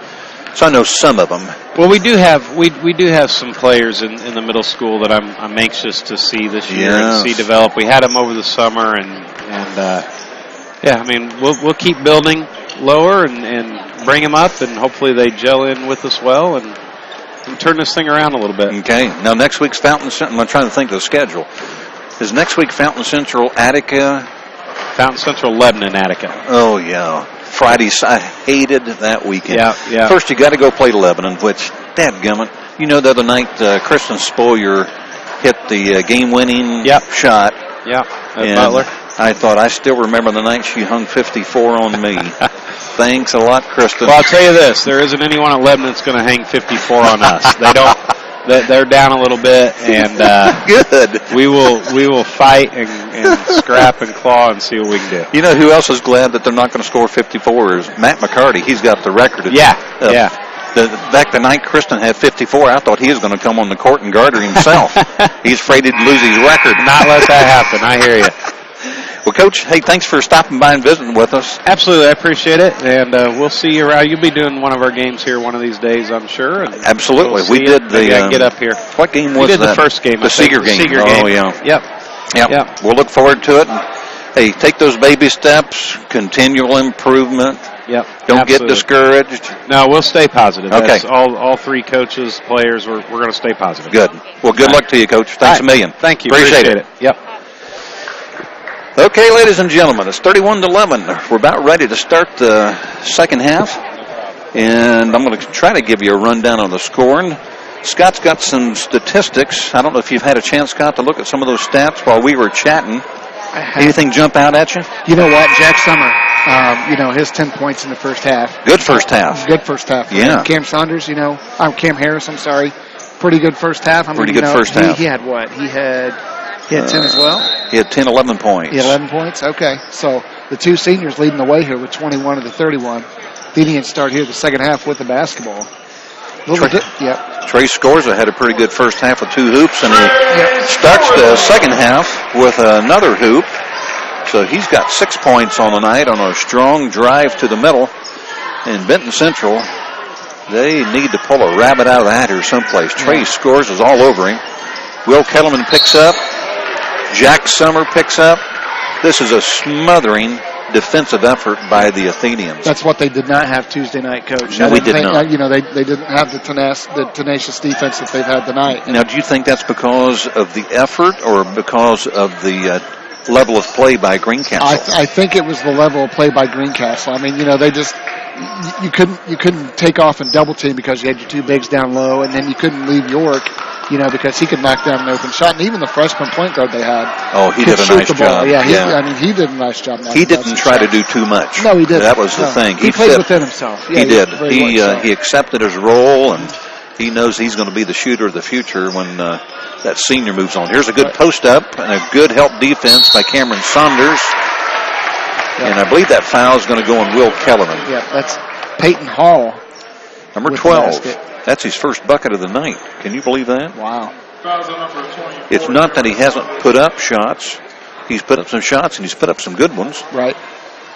so I know some of them. Well, we do have some players in the middle school that I'm anxious to see this year and see develop. We had them over the summer, and I mean we'll keep building lower and bring them up, and hopefully they gel in with us well and turn this thing around a little bit. Okay. Now next week's Fountain Central. I'm trying to think of the schedule. Is next week Fountain Central Attica? Fountain Central Lebanon Attica. Oh yeah. Fridays, I hated that weekend. Yeah. First, you got to go play Lebanon, which, dadgummit, the other night, Kristen Spoyer hit the game-winning shot. Yeah, and Butler. I thought, I still remember the night she hung 54 on me. Thanks a lot, Kristen. Well, I'll tell you this: there isn't anyone at Lebanon that's going to hang 54 on us. They don't. They're down a little bit, and good. We will fight and scrap and claw and see what we can do. You know who else is glad that they're not going to score 54 is Matt McCarty. He's got the record. Back the night Kristen had 54, I thought he was going to come on the court and guard her himself. He's afraid he'd lose his record. Not let that happen. I hear you. Well, Coach, hey, thanks for stopping by and visiting with us. Absolutely, I appreciate it, and we'll see you around. You'll be doing one of our games here one of these days, I'm sure. And absolutely. We did the... get up here. What game was that? We did the first game. The Seeger game. Oh, yeah. Yep. We'll look forward to it. And, hey, take those baby steps, continual improvement. Yep. Don't get discouraged. No, we'll stay positive. Okay. That's all three coaches, players, we're going to stay positive. Good. Well, good luck to you, Coach. Thanks a million. Thank you. Appreciate it. Yep. Okay, ladies and gentlemen, it's 31-11. We're about ready to start the second half, and I'm going to try to give you a rundown on the scoring. Scott's got some statistics. I don't know if you've had a chance, Scott, to look at some of those stats while we were chatting. Anything jump out at you? You know what, Jack Summer, his 10 points in the first half. Good first half. Good first half. Yeah. Cam Saunders, Cam Harris, I'm sorry. Pretty good first half. Pretty good first half. He had what? He had 10 as well? He had 10, 11 points. He had 11 points? Okay. So the two seniors leading the way here with 21 of the 31. Athenians start here the second half with the basketball. Trey Scorza had a pretty good first half with 2 hoops, and he starts the second half with another hoop. So he's got 6 points on the night on a strong drive to the middle. And Benton Central, they need to pull a rabbit out of the hat here someplace. Trey Scorza is all over him. Will Kellerman picks up. Jack Summer picks up. This is a smothering defensive effort by the Athenians. That's what they did not have Tuesday night, Coach. No, we did not. They didn't have the tenacious defense that they've had tonight. Now, do you think that's because of the effort or because of the level of play by Greencastle? I think it was the level of play by Greencastle. I mean, they just you couldn't take off and double team because you had your 2 bigs down low, and then you couldn't leave York. Because he could knock down an open shot. And even the freshman point guard they had. Oh, he did a nice job. He did a nice job. He didn't try to do too much. No, he didn't. That was the thing. He played within himself. He did. He accepted his role, and he knows he's going to be the shooter of the future when that senior moves on. Here's a good post-up and a good help defense by Cameron Saunders. And I believe that foul is going to go on Will Kellerman. Yeah, that's Peyton Hall. Number 12. That's his first bucket of the night. Can you believe that? Wow. It's not that he hasn't put up shots. He's put up some shots, and he's put up some good ones. Right.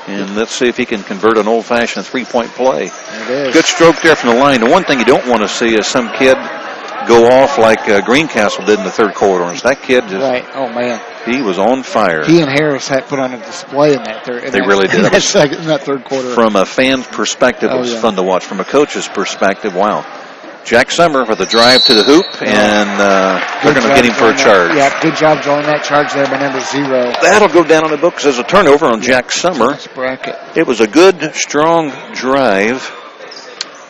And let's see if he can convert an old-fashioned three-point play. It is. Good stroke there from the line. The one thing you don't want to see is some kid go off like Greencastle did in the third quarter. That kid just... Right. Oh, man. He was on fire. He and Harris had put on a display in that third. They really did. In that third quarter. From a fan's perspective, it was fun to watch. From a coach's perspective, wow. Jack Summer with a drive to the hoop, and they're going to get him for a charge. Yeah, good job drawing that charge there by number 0. That'll go down on the books as a turnover on Jack Summer. Bracket. It was a good, strong drive,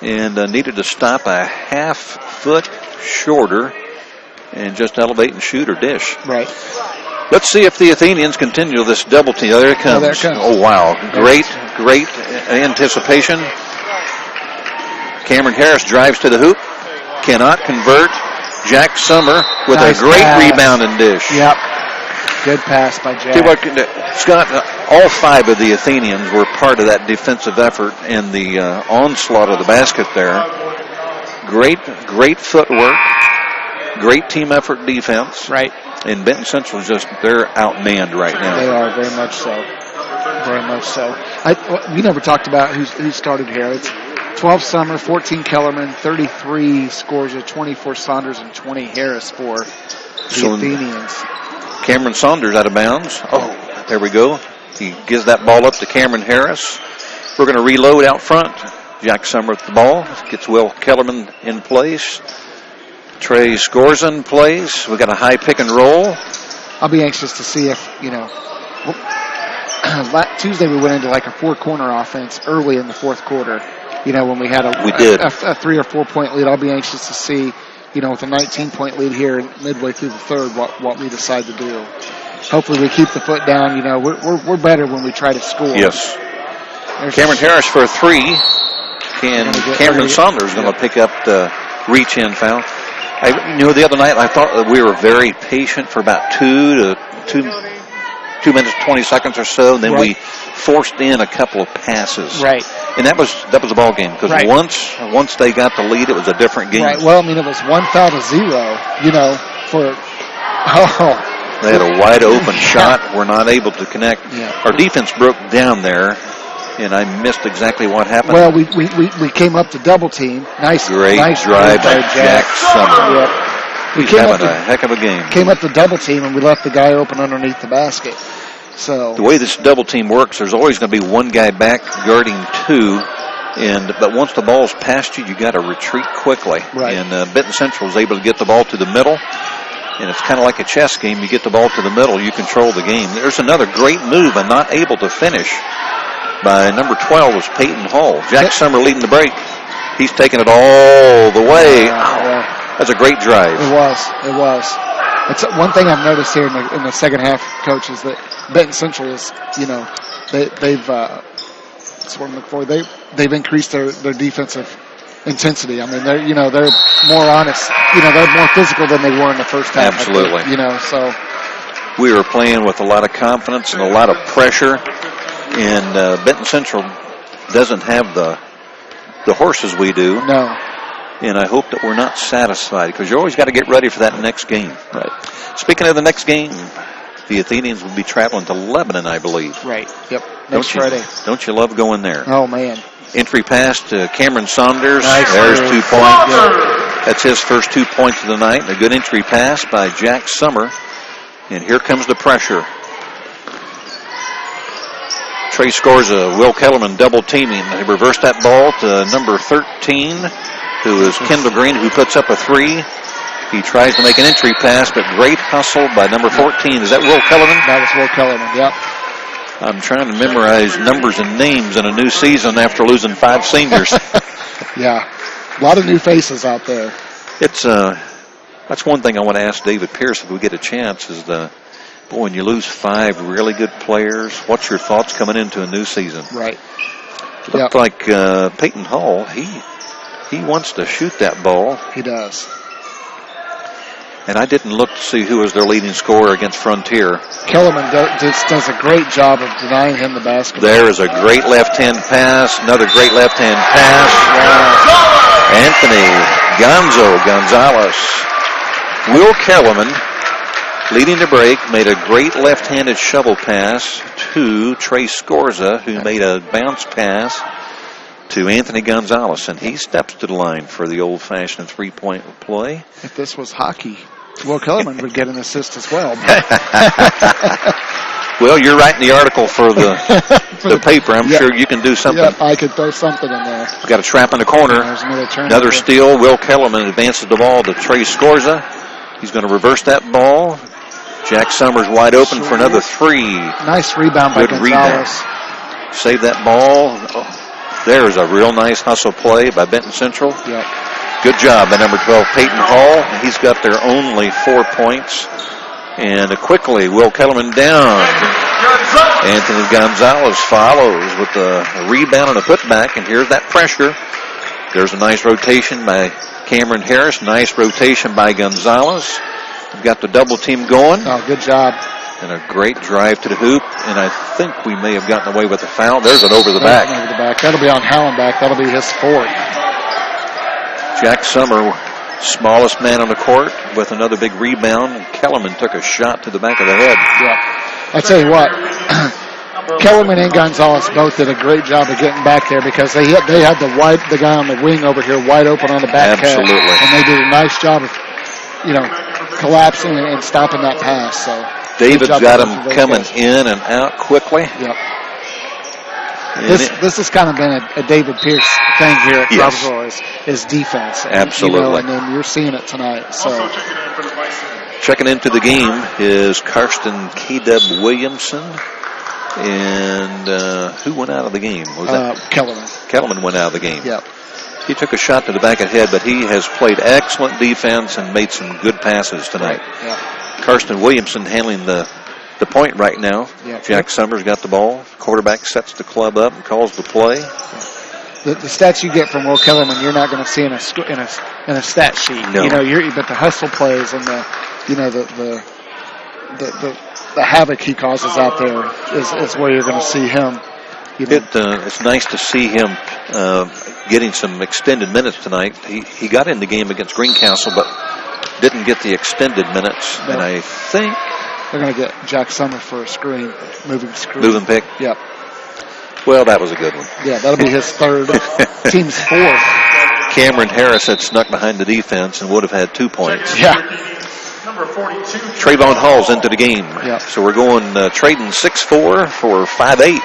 and needed to stop a half foot shorter and just elevate and shoot or dish. Right. Let's see if the Athenians continue this double team. There it comes. There it comes. Oh, wow. Great anticipation. Cameron Harris drives to the hoop. Cannot convert. Jack Summer with a great rebound and dish. Yep. Good pass by Jack. See what, Scott, all 5 of the Athenians were part of that defensive effort in the onslaught of the basket there. Great footwork, great team effort defense. Right. And Benton Central they're outmanned right now. They are, very much so. Very much so. We never talked about who started here. It's 12 Summer, 14 Kellerman, 33 Scorza, 24 Saunders, and 20 Harris for the Athenians. Cameron Saunders out of bounds. Oh, there we go. He gives that ball up to Cameron Harris. We're going to reload out front. Jack Summer with the ball. Gets Will Kellerman in place. Trey Scorza in place. We got a high pick and roll. I'll be anxious to see if, Tuesday we went into like a 4-corner offense early in the fourth quarter. When we had a 3 or 4 point lead. I'll be anxious to see, with a 19-point lead here midway through the third, what we decide to do. Hopefully we keep the foot down. We're better when we try to score. Yes. Cameron Harris for a 3. Cameron Saunders going to pick up the reach-in foul. The other night I thought that we were very patient for about 2 minutes, 20 seconds or so, and then we forced in a couple of passes. Right. And that was a ball game because once they got the lead, it was a different game. Right. Well, it was 1 foul to 0, They had a wide open shot. We're not able to connect. Yeah. Our defense broke down there, and I missed exactly what happened. Well, we came up to double team. Nice drive by Jack Summer. Yep. He's having a heck of a game. Came up to double team, and we left the guy open underneath the basket. So the way this double team works, there's always going to be one guy back guarding 2, but once the ball's past you, got to retreat quickly. Right. And Benton Central is able to get the ball to the middle, and it's kind of like a chess game. You get the ball to the middle, you control the game. There's another great move, and not able to finish by number 12 was Peyton Hall. Jack Summer leading the break. He's taking it all the way. That's a great drive. It was. It's one thing I've noticed here in the second half, Coach, is that Benton Central is, they've that's what I'm looking for. They've increased their defensive intensity. They're more honest. They're more physical than they were in the first half. Absolutely. So we were playing with a lot of confidence and a lot of pressure, and Benton Central doesn't have the horses we do. No. And I hope that we're not satisfied because you always got to get ready for that next game. Right. Speaking of the next game, the Athenians will be traveling to Lebanon, I believe. Right. Yep. Next Friday. Don't you love going there? Oh, man. Entry pass to Cameron Saunders. Nice. There's 2 points. That's his first 2 points of the night. And a good entry pass by Jack Summer. And here comes the pressure. Trey Scorza, Will Kellerman double teaming. They reversed that ball to number 13, who is Kendall Green, who puts up a 3. He tries to make an entry pass, but great hustle by number 14. Is that Will Kellerman? That was Will Kellerman, yep. I'm trying to memorize numbers and names in a new season after losing 5 seniors. Yeah, a lot of new faces out there. That's one thing I want to ask David Pierce if we get a chance is when you lose 5 really good players, what's your thoughts coming into a new season? Right. It looked like Peyton Hall, he wants to shoot that ball. He does. And I didn't look to see who was their leading scorer against Frontier. Kellerman does a great job of denying him the basketball. There is a great left-hand pass, another great left-hand pass. Wow. Anthony Gonzalez. Will Kellerman, leading the break, made a great left-handed shovel pass to Trey Scorza, who made a bounce pass to Anthony Gonzalez, and he steps to the line for the old-fashioned 3-point play. If this was hockey, Will Kellerman would get an assist as well. Well, you're writing the article for the paper. I'm sure you can do something. Yep, I could throw something in there. We've got a trap in the corner. Another steal. Will Kellerman advances the ball to Trey Scorza. He's going to reverse that ball. Jack Summers wide open for another 3. Nice rebound by Gonzalez. Save that ball. There's a real nice hustle play by Benton Central. Yep. Good job by number 12, Peyton Hall. He's got their only 4 points. And quickly, Will Kellerman down. Anthony Gonzalez follows with a rebound and a putback. And here's that pressure. There's a nice rotation by Cameron Harris. Nice rotation by Gonzalez. We've got the double team going. Oh, good job. And a great drive to the hoop, and I think we may have gotten away with the foul. There's an over the back. Over the back. That'll be on Hallenbeck. That'll be his fourth. Jack Summer, smallest man on the court, with another big rebound. Kellerman took a shot to the back of the head. Yeah. I tell you what, Kellerman and Gonzalez both did a great job of getting back there because they had the guy on the wing over here wide open on the back. Absolutely. And they did a nice job of, collapsing and stopping that pass. So David got him coming in and out quickly. Yep. This has kind of been a David Pierce thing here at Crawfordsville is defense. Absolutely. And then you're seeing it tonight. So checking into the game is Karsten K-Dub Williamson. And who went out of the game? Was that Kellerman? Kellerman went out of the game. Yep. He took a shot to the back of the head, but he has played excellent defense and made some good passes tonight. Yep. Karsten Williamson handling the point right now. Yep. Jack Summers got the ball. Quarterback sets the club up and calls the play. The stats you get from Will Kellerman, you're not going to see in a stat sheet. No. But the hustle plays and the havoc he causes out there is where you're going to see him. It's nice to see him getting some extended minutes tonight. He got in the game against Greencastle, but didn't get the extended minutes. No. And I think they're going to get Jack Summer for a screen, moving pick. Yep. Well, that was a good one. Yeah, that'll be his third, team's fourth. Cameron Harris had snuck behind the defense and would have had 2 points. Yeah. Number 42. Trayvon Hall's into the game. Yep. So we're going trading 6'4" for 5'8".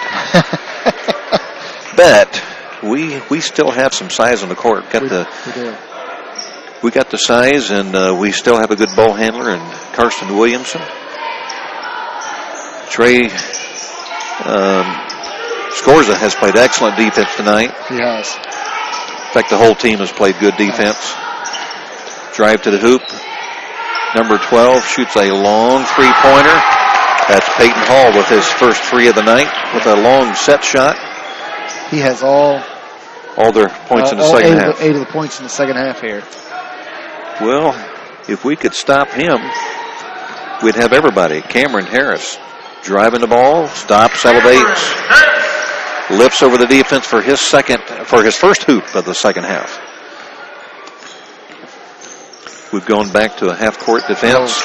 But we still have some size on the court. We got the size, and we still have a good ball handler in Karsten Williamson. Trey Scorza has played excellent defense tonight. He has. In fact, the whole team has played good defense. Drive to the hoop. Number 12 shoots a long three-pointer. That's Peyton Hall with his first three of the night with a long set shot. He has all their points in the second half. 8 of the points in the second half here. Well, if we could stop him, we'd have everybody. Cameron Harris driving the ball, stops, elevates, lifts over the defense for his first hoop of the second half. We've gone back to a half-court defense.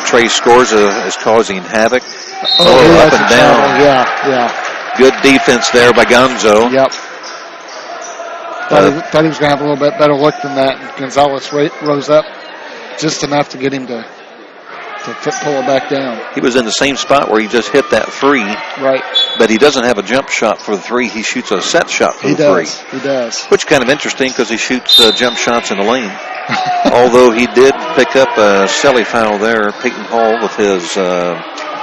Trey Scorza is causing havoc. Up and down. Yeah. Good defense there by Gonzo. Yep. Thought he was going to have a little bit better look than that. And Gonzalez rose up just enough to get him to pull it back down. He was in the same spot where he just hit that three. Right. But he doesn't have a jump shot for the three. He shoots a set shot for the three. He does. Which is kind of interesting because he shoots jump shots in the lane. Although he did pick up a silly foul there, Peyton Hall with his...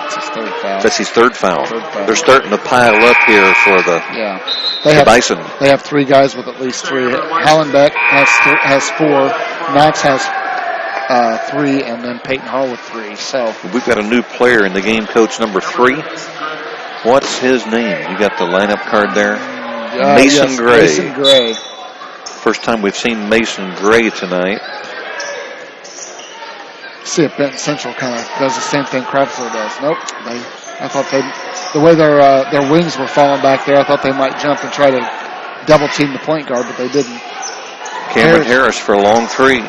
That's his third foul. That's his third foul. They're starting to pile up here for the Bison. They have 3 guys with at least 3. Hallenbeck has 4. Knox has 3, and then Peyton Hall with 3. So we've got a new player in the game, coach number 3. What's his name? You got the lineup card there. Mason Gray. Mason Gray. First time we've seen Mason Gray tonight. See if Benton Central kind of does the same thing Crawfordsville does. Nope. I thought the way their wings were falling back there, I thought they might jump and try to double team the point guard, but they didn't. Cameron Harris for a long three.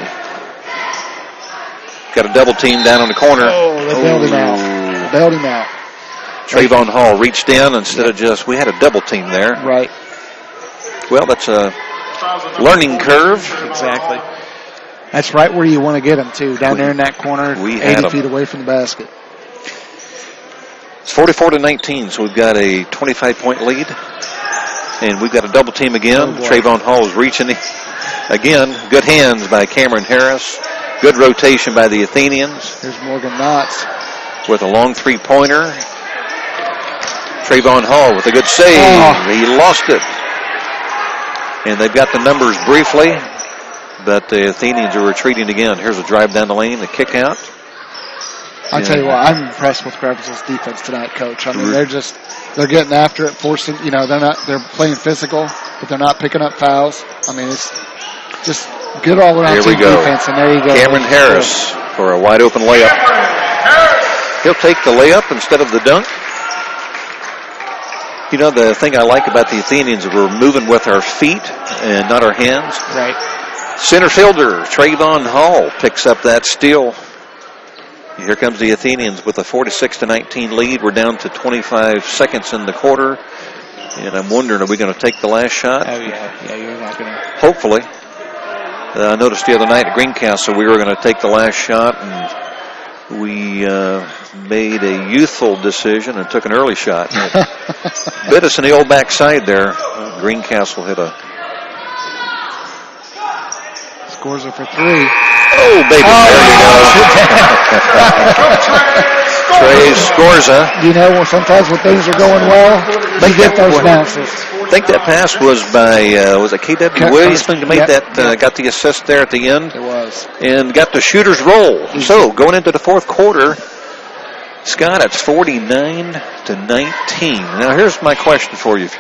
Got a double team down in the corner. They bailed him out. Trayvon Hall reached in instead of just, we had a double team there. Right. Well, that's a learning curve. Exactly. That's right where you want to get them, too. Down there in that corner, 80 feet away from the basket. It's 44-19, so we've got a 25-point lead. And we've got a double team again. Trayvon Hall is reaching again. Good hands by Cameron Harris. Good rotation by the Athenians. Here's Morgan Knotts with a long three-pointer. Trayvon Hall with a good save. He lost it. And they've got the numbers briefly, but the Athenians are retreating again. Here's a drive down the lane, a kick out. I'll tell you what, I'm impressed with Crawfordsville's defense tonight, Coach. I mean, they're getting after it, forcing, they're playing physical, but they're not picking up fouls. I mean, it's just good all around team defense, and there you go. Cameron Harris for a wide open layup. He'll take the layup instead of the dunk. You know, the thing I like about the Athenians is we're moving with our feet and not our hands. Right. Center fielder Trayvon Hall picks up that steal. Here comes the Athenians with a 46-19 lead. We're down to 25 seconds in the quarter. And I'm wondering, are we going to take the last shot? Oh, yeah. Yeah, you're not going to. Hopefully. I noticed the other night at Greencastle we were going to take the last shot, and we made a youthful decision and took an early shot. Bit us in the old backside there. Greencastle hit a... Scores it for 3. Oh, baby, there you go. Trey Scorza. You know, sometimes when things are going well, you get those bounces. I think that pass was by, was it KW Williamson who made that, got the assist there at the end? It was. And got the shooter's roll. So, going into the fourth quarter, Scott, it's 49-19. Now, here's my question for you. If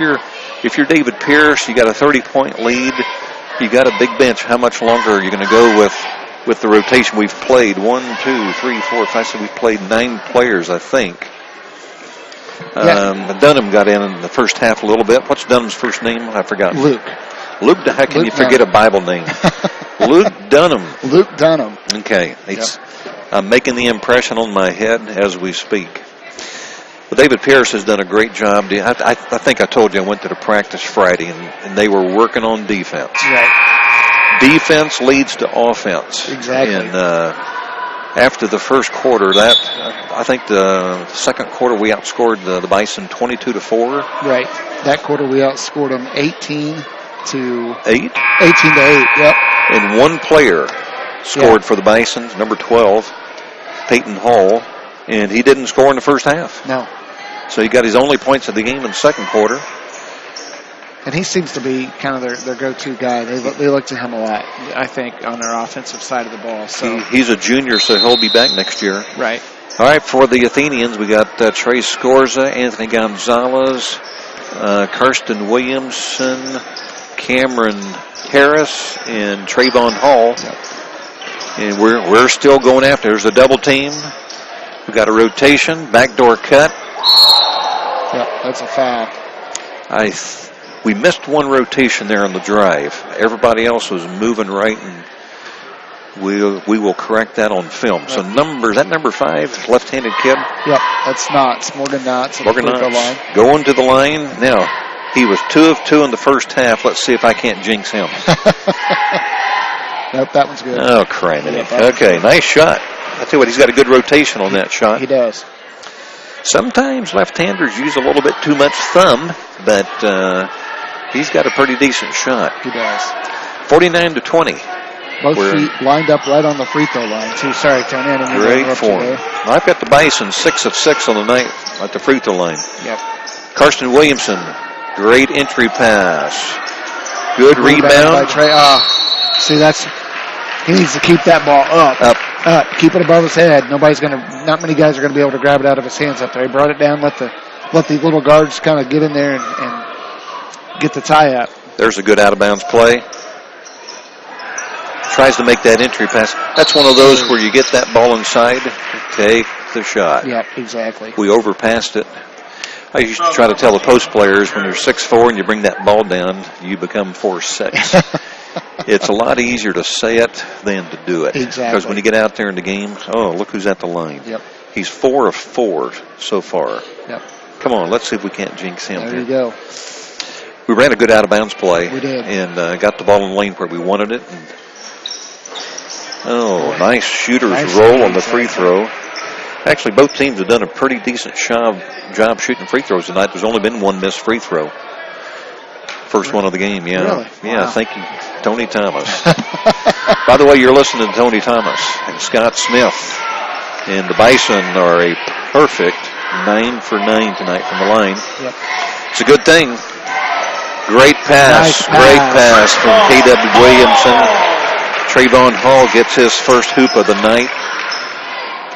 you're David Pierce, you got a 30-point lead, you got a big bench, how much longer are you going to go with the rotation we've played? 1, 2, 3, 4, 5, 6. We've played 9 players, I think. Dunham got in the first half a little bit. What's Dunham's first name? I forgot. Luke. How can you forget a Bible name? Luke Dunham. Luke Dunham. Okay. I'm making the impression on my head as we speak. Well, David Pierce has done a great job. I think I told you I went to the practice Friday, and they were working on defense. Right. Defense leads to offense. Exactly. And after the first quarter, I think the second quarter we outscored the Bison 22-4. Right. That quarter we outscored them 18-8. 8. 18-8. Yep. And one player scored for the Bisons, number 12, Peyton Hall, and he didn't score in the first half. No. So he got his only points of the game in the second quarter. And he seems to be kind of their go-to guy. They look to him a lot, I think, on their offensive side of the ball. So he's a junior, so he'll be back next year. Right. All right, for the Athenians, we got Trey Scorza, Anthony Gonzalez, Karsten Williamson, Cameron Harris, and Trayvon Hall. Yep. And we're still going after. There's a double team. We got a rotation, backdoor cut. Yep, that's a foul. We missed one rotation there on the drive. Everybody else was moving right, and we will correct that on film. So number 5, left-handed kid? Yep, that's Knotts. Morgan Knotts. Morgan Knotts going to the line. Now, he was 2 of 2 in the first half. Let's see if I can't jinx him. Nope, that one's good. Oh, criminy. Okay, nice shot. I tell you what, he's got a good rotation on that shot. He does. Sometimes left-handers use a little bit too much thumb, but he's got a pretty decent shot. He does. 49-20. Both feet lined up right on the free throw line, too. Sorry, Tony. Great form. I've got the Bison 6 of 6 on the night at the free throw line. Yep. Karsten Williamson, great entry pass. Good rebound. By Trey. See, he needs to keep that ball up. Keep it above his head. Not many guys are going to be able to grab it out of his hands up there. He brought it down, let the little guards kind of get in there and get the tie up. There's a good out-of-bounds play. Tries to make that entry pass. That's one of those where you get that ball inside, take the shot. Yep, exactly. We overpassed it. I used to try to tell the post players when you're 6'4" and you bring that ball down, you become 4'6". It's a lot easier to say it than to do it. Exactly. Because when you get out there in the game, look who's at the line. Yep. He's 4 of 4 so far. Yep. Come on, let's see if we can't jinx him. There you go. We ran a good out-of-bounds play. We did. And got the ball in the lane where we wanted it. And, nice shooter's roll on the free throw. Actually, both teams have done a pretty decent job shooting free throws tonight. There's only been one missed free throw. First one of the game, yeah. Really? Yeah, wow. Thank you, Tony Thomas. By the way, you're listening to Tony Thomas and Scott Smith. And the Bison are a perfect 9 for 9 tonight from the line. Yep. It's a good thing. Great pass. Nice Great pass from KW Williamson. Trayvon Hall gets his first hoop of the night.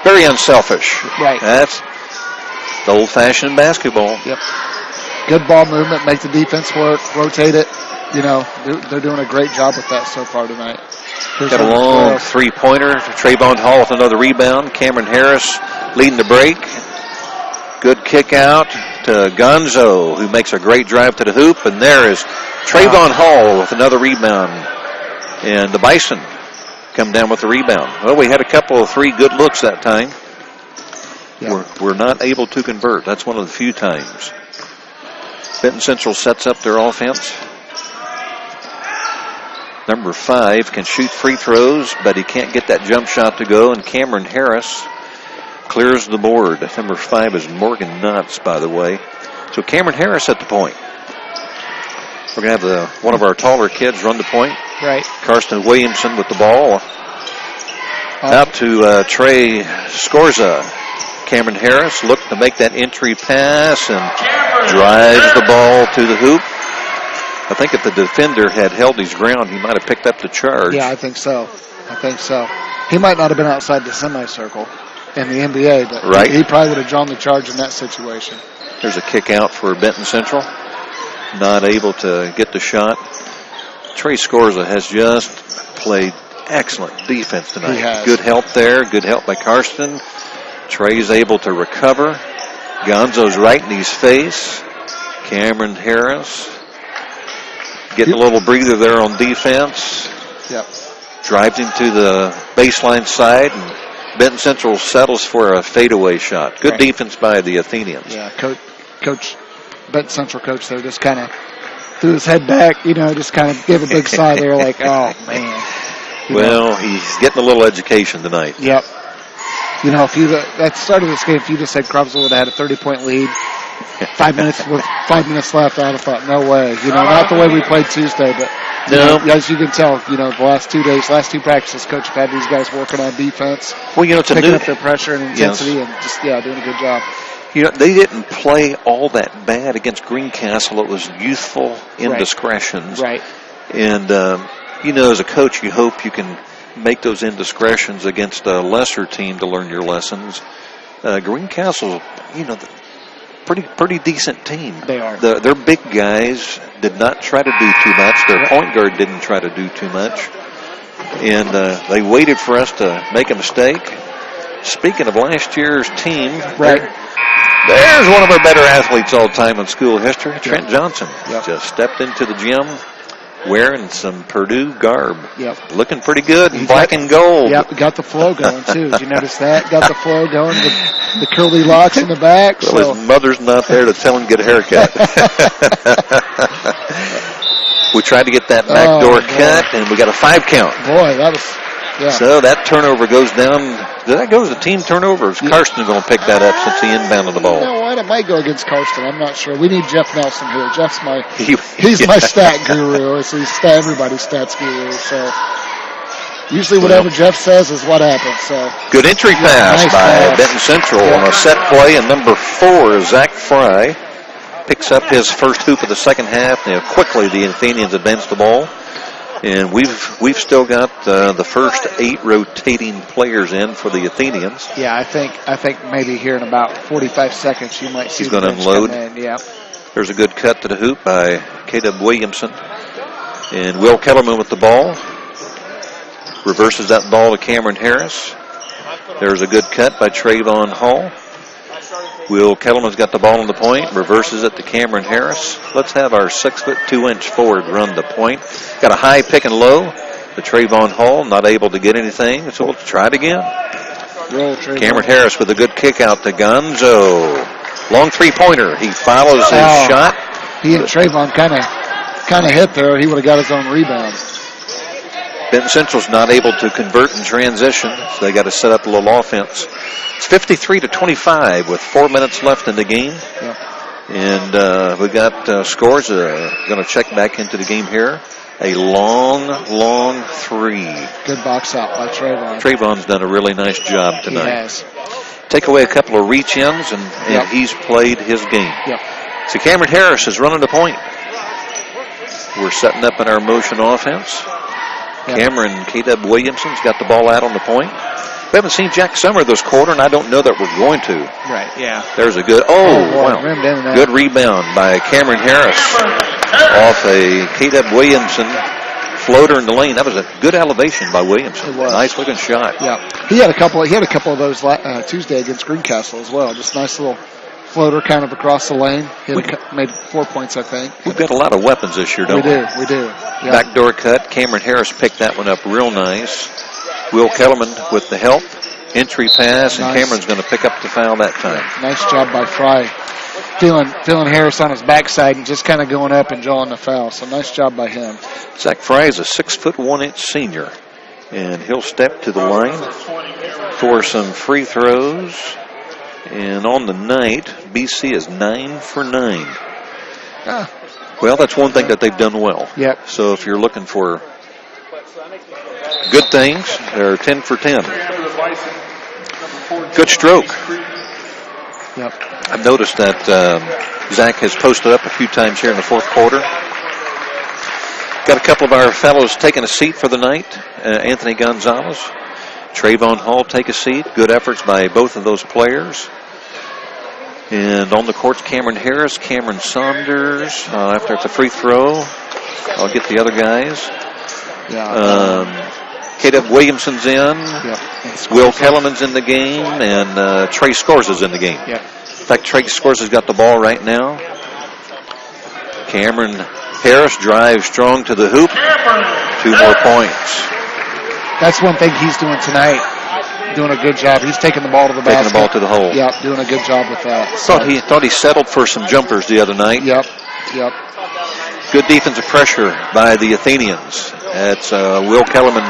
Very unselfish. Right. That's the old-fashioned basketball. Yep. Good ball movement, make the defense work, rotate it. They're doing a great job with that so far tonight. Got a long three-pointer. Trayvon Hall with another rebound. Cameron Harris leading the break. Good kick out to Gonzo, who makes a great drive to the hoop. And there is Trayvon Hall with another rebound. And the Bison come down with the rebound. Well, we had a couple of 3 good looks that time. Yep. We're not able to convert. That's one of the few times. Benton Central sets up their offense. Number 5 can shoot free throws, but he can't get that jump shot to go. And Cameron Harris clears the board. Number 5 is Morgan Nuts, by the way. So Cameron Harris at the point. We're going to have one of our taller kids run the point. Right. Karsten Williamson with the ball. Out to Trey Scorza. Cameron Harris looked to make that entry pass and drives the ball to the hoop. I think if the defender had held his ground, he might have picked up the charge. Yeah, I think so. He might not have been outside the semicircle in the NBA, but right. he probably would have drawn the charge in that situation. There's a kick out for Benton Central. Not able to get the shot. Trey Scorza has just played excellent defense tonight. He has. Good help there. Good help by Karsten. Trey's able to recover. Gonzo's right in his face. Cameron Harris getting a little breather there on defense. Yep. Drives him to the baseline side, and Benton Central settles for a fadeaway shot. Good defense by the Athenians. Yeah, Coach Benton Central coach there just kind of threw his head back, just kind of gave a big sigh. They were like, oh, man. He's getting a little education tonight. Yep. If you at the start of this game, if you just said Crawfordsville would have had a 30-point lead, 5 minutes left, I'd have thought, no way. Not the way we played Tuesday, but as you can tell, the last 2 days, last 2 practices, Coach have had these guys working on defense, picking up their pressure and intensity, and just doing a good job. They didn't play all that bad against Greencastle. It was youthful indiscretions. Right. And as a coach, you hope you can make those indiscretions against a lesser team to learn your lessons. Greencastle, pretty decent team. They are. Their big guys did not try to do too much. Their point guard didn't try to do too much. And they waited for us to make a mistake. Speaking of last year's team, there's one of our better athletes all time in school history, Trent Johnson. Just stepped into the gym wearing some Purdue garb. Yep. Looking pretty good in black and gold. Yep, got the flow going, too. Did you notice that? Got the flow going, the curly locks in the back. Well, his mother's not there to tell him to get a haircut. We tried to get that backdoor cut, and we got a 5 count. Boy, that was... Yeah. So that turnover goes down. Did that go as a team turnover? Or is Karsten going to pick that up since he inbounded the ball? You know what? It might go against Karsten. I'm not sure. We need Jeff Nelson here. Jeff's he's my stat guru. So he's everybody's stats guru. So usually whatever Jeff says is what happens. So good entry pass by Benton Central on a set play, and number 4 is Zach Fry picks up his first hoop of the second half. Now quickly the Athenians advance the ball. And we've still got the first 8 rotating players in for the Athenians. Yeah, I think maybe here in about 45 seconds you might see. He's going to unload. Yeah. There's a good cut to the hoop by K.W. Williamson, and Will Kellerman with the ball reverses that ball to Cameron Harris. There's a good cut by Trayvon Hall. Will Kellerman's got the ball on the point, reverses it to Cameron Harris. Let's have our 6'2" forward run the point. Got a high pick and low to Trayvon Hall, not able to get anything, so we'll try it again. Cameron Harris with a good kick out to Gonzo. Long 3-pointer. He follows his shot. He and Trayvon kind of hit there. He would have got his own rebound. Benton Central's not able to convert in transition, so they got to set up a little offense. It's 53-25 with 4 minutes left in the game. Yep. And we got scores going to check back into the game here. A long 3. Good box out by Trayvon. Trayvon's done a really nice job tonight. He has. Take away a couple of reach-ins, and he's played his game. Yep. So Cameron Harris is running the point. We're setting up in our motion offense. Yep. Cameron K.W. Williamson's got the ball out on the point. We haven't seen Jack Summer this quarter, and I don't know that we're going to. Right, yeah. There's a good, good rebound by Cameron Harris off a K.W. Williamson floater in the lane. That was a good elevation by Williamson. It was. Nice looking shot. Yeah, he had a couple of those Tuesday against Greencastle as well. Just nice little floater kind of across the lane. Made 4 points, I think. We've got a lot of weapons this year, don't we? We do. Yeah. Backdoor cut. Cameron Harris picked that one up real nice. Will Kellerman with the help. Entry pass, and Cameron's going to pick up the foul that time. Nice job by Fry. Feeling Harris on his backside and just kind of going up and drawing the foul. So nice job by him. Zach Fry is a 6'1" senior, and he'll step to the line for some free throws. And on the night, BC is 9 for 9. Well, that's one thing that they've done well. Yep. So if you're looking for good things, they're 10 for 10. Good stroke. Yep. I've noticed that Zach has posted up a few times here in the fourth quarter. Got a couple of our fellows taking a seat for the night. Anthony Gonzalez, Trayvon Hall take a seat. Good efforts by both of those players. And on the courts, Cameron Harris, Cameron Saunders. After it's a free throw, I'll get the other guys. K.W. Williamson's in. Will Kellerman's in the game. And Trey Scores is in the game. Yep. In fact, Trey Scores has got the ball right now. Cameron Harris drives strong to the hoop. 2 more points. That's one thing he's doing tonight. Doing a good job. He's taking the ball to the basket. Taking the ball to the hole. Yep, doing a good job with that. Thought he settled for some jumpers the other night. Yep. Good defensive pressure by the Athenians. That's Will Kellerman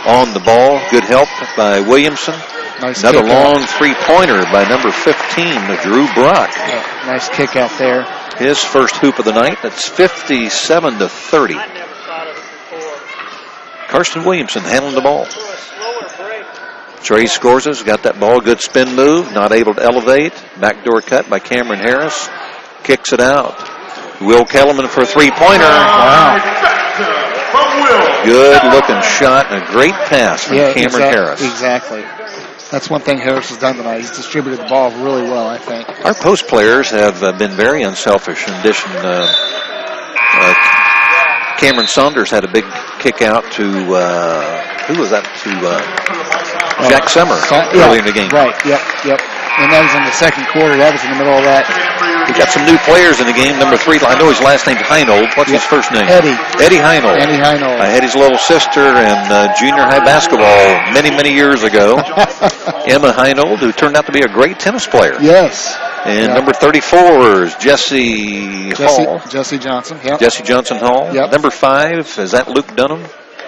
on the ball. Good help by Williamson. Nice Another kick long out. three-pointer by number 15, Drew Brock. Yep. Nice kick out there. His first hoop of the night. That's 57-30. Karsten Williamson handling the ball. Trey Scores has got that ball. Good spin move. Not able to elevate. Backdoor cut by Cameron Harris. Kicks it out. Will Kellerman for a three-pointer. Wow. Good looking shot and a great pass from Cameron Harris. Exactly. That's one thing Harris has done tonight. He's distributed the ball really well, I think. Our post players have been very unselfish. In addition, Cameron Saunders had a big kick out to, who was that? To Jack Summer earlier in the game. Right, yep. And that was in the second quarter. That was in the middle of that. We got some new players in the game. Number 3, I know his last name's Heinold. What's his first name? Eddie Heinold. I had his little sister in junior high basketball many, many years ago. Emma Heinold, who turned out to be a great tennis player. Yes. And number 34 is Jesse Hall. Jesse Johnson, yep. Jesse Johnson Hall. Yep. Number 5, is that Luke Dunham?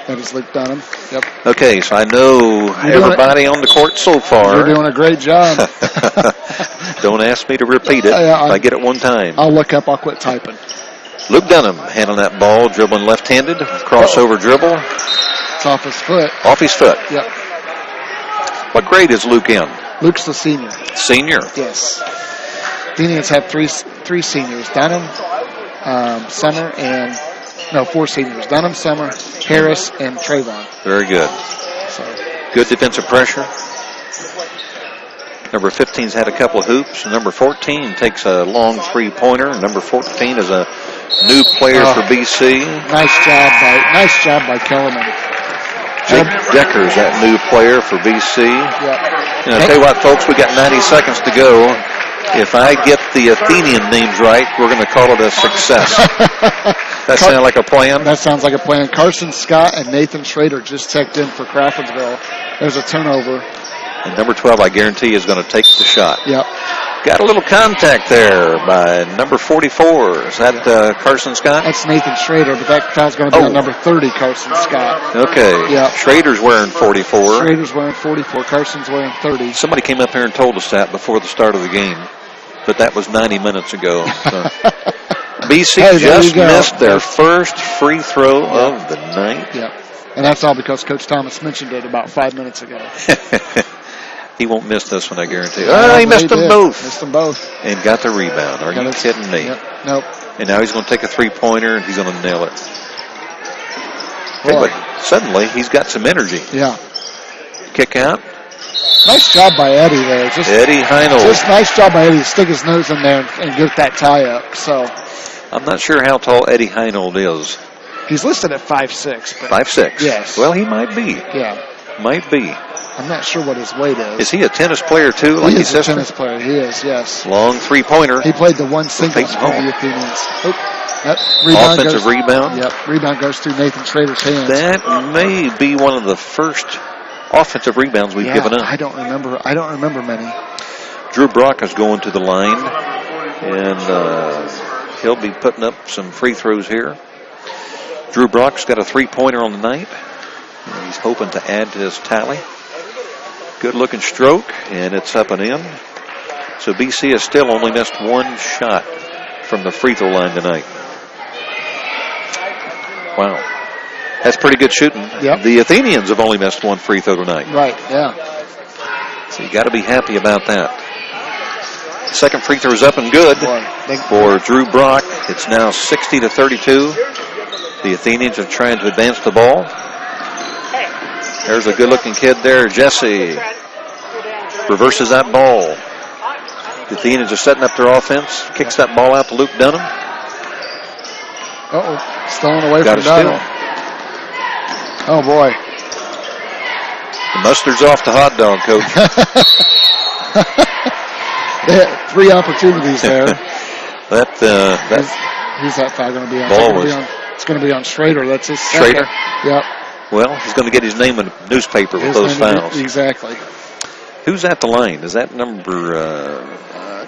That is Luke Dunham, yep. Okay, so I know everybody on the court so far. You're doing a great job. Don't ask me to repeat it if I get it one time. I'll look up, I'll quit typing. Luke Dunham handling that ball, dribbling left-handed, crossover dribble. It's off his foot. Off his foot. Yep. What grade is Luke in? Luke's the senior. Senior? Yes. Athenians have three seniors, Dunham, Summer, and... No, 4 seniors. Dunham, Summer, Harris, and Trayvon. Very good. So. Good defensive pressure. Number 15's had a couple of hoops. Number 14 takes a long three-pointer. Number 14 is a new player for BC. Nice job by Kellerman. Jake Decker's that new player for BC. Yep. And I'll tell you what, folks, we got 90 seconds to go. If I get the Athenian names right, we're going to call it a success. That sound like a plan? That sounds like a plan. Carson Scott and Nathan Schrader just checked in for Crawfordsville. There's a turnover. And number 12, I guarantee, is going to take the shot. Yep. Got a little contact there by number 44. Is that Carson Scott? That's Nathan Schrader, but that foul's going to be on number 30, Carson Scott. Okay. Yep. Schrader's wearing 44. Schrader's wearing 44. Carson's wearing 30. Somebody came up here and told us that before the start of the game, but that was 90 minutes ago. So. BC just missed their first free throw of the night. Yep. And that's all because Coach Thomas mentioned it about 5 minutes ago. He won't miss this one, I guarantee. He missed them both. Missed them both. And got the rebound. Are you kidding me? Yep. Nope. And now he's going to take a three-pointer, and he's going to nail it. Hey, but suddenly, he's got some energy. Yeah. Kick out. Nice job by Eddie there. Eddie Heinold. Just nice job by Eddie to stick his nose in there and get that tie up. So I'm not sure how tall Eddie Heinold is. He's listed at 5'6". 5'6". Yes. Well, he might be. Yeah. Might be. I'm not sure what his weight is. Is he a tennis player, too, like his sister? He is a tennis player. He is, yes. Long three-pointer. He played the one singles for the Athenians. Offensive rebound. Yep, rebound goes through Nathan Schrader's hands. That may be one of the first offensive rebounds we've given up. I don't remember many. Drew Brock is going to the line, and he'll be putting up some free throws here. Drew Brock's got a three-pointer on the night. And he's hoping to add to his tally. Good-looking stroke, and it's up and in. So BC has still only missed one shot from the free throw line tonight. Wow. That's pretty good shooting. Yep. The Athenians have only missed one free throw tonight. Right, yeah. So you got to be happy about that. Second free throw's up and good for Drew Brock. It's now 60-32. The Athenians are trying to advance the ball. There's a good-looking kid there, Jesse. Reverses that ball. The Athenians are setting up their offense. Kicks that ball out to Luke Dunham. Stolen away Got from Dunham. Oh, boy. The mustard's off the hot dog, Coach. They had 3 opportunities there. Who's that foul going to be on? Ball It's going to be on Schrader. That's his second. Schrader? Yep. Well, he's going to get his name in the newspaper with those fouls. Exactly. Who's at the line? Is that number?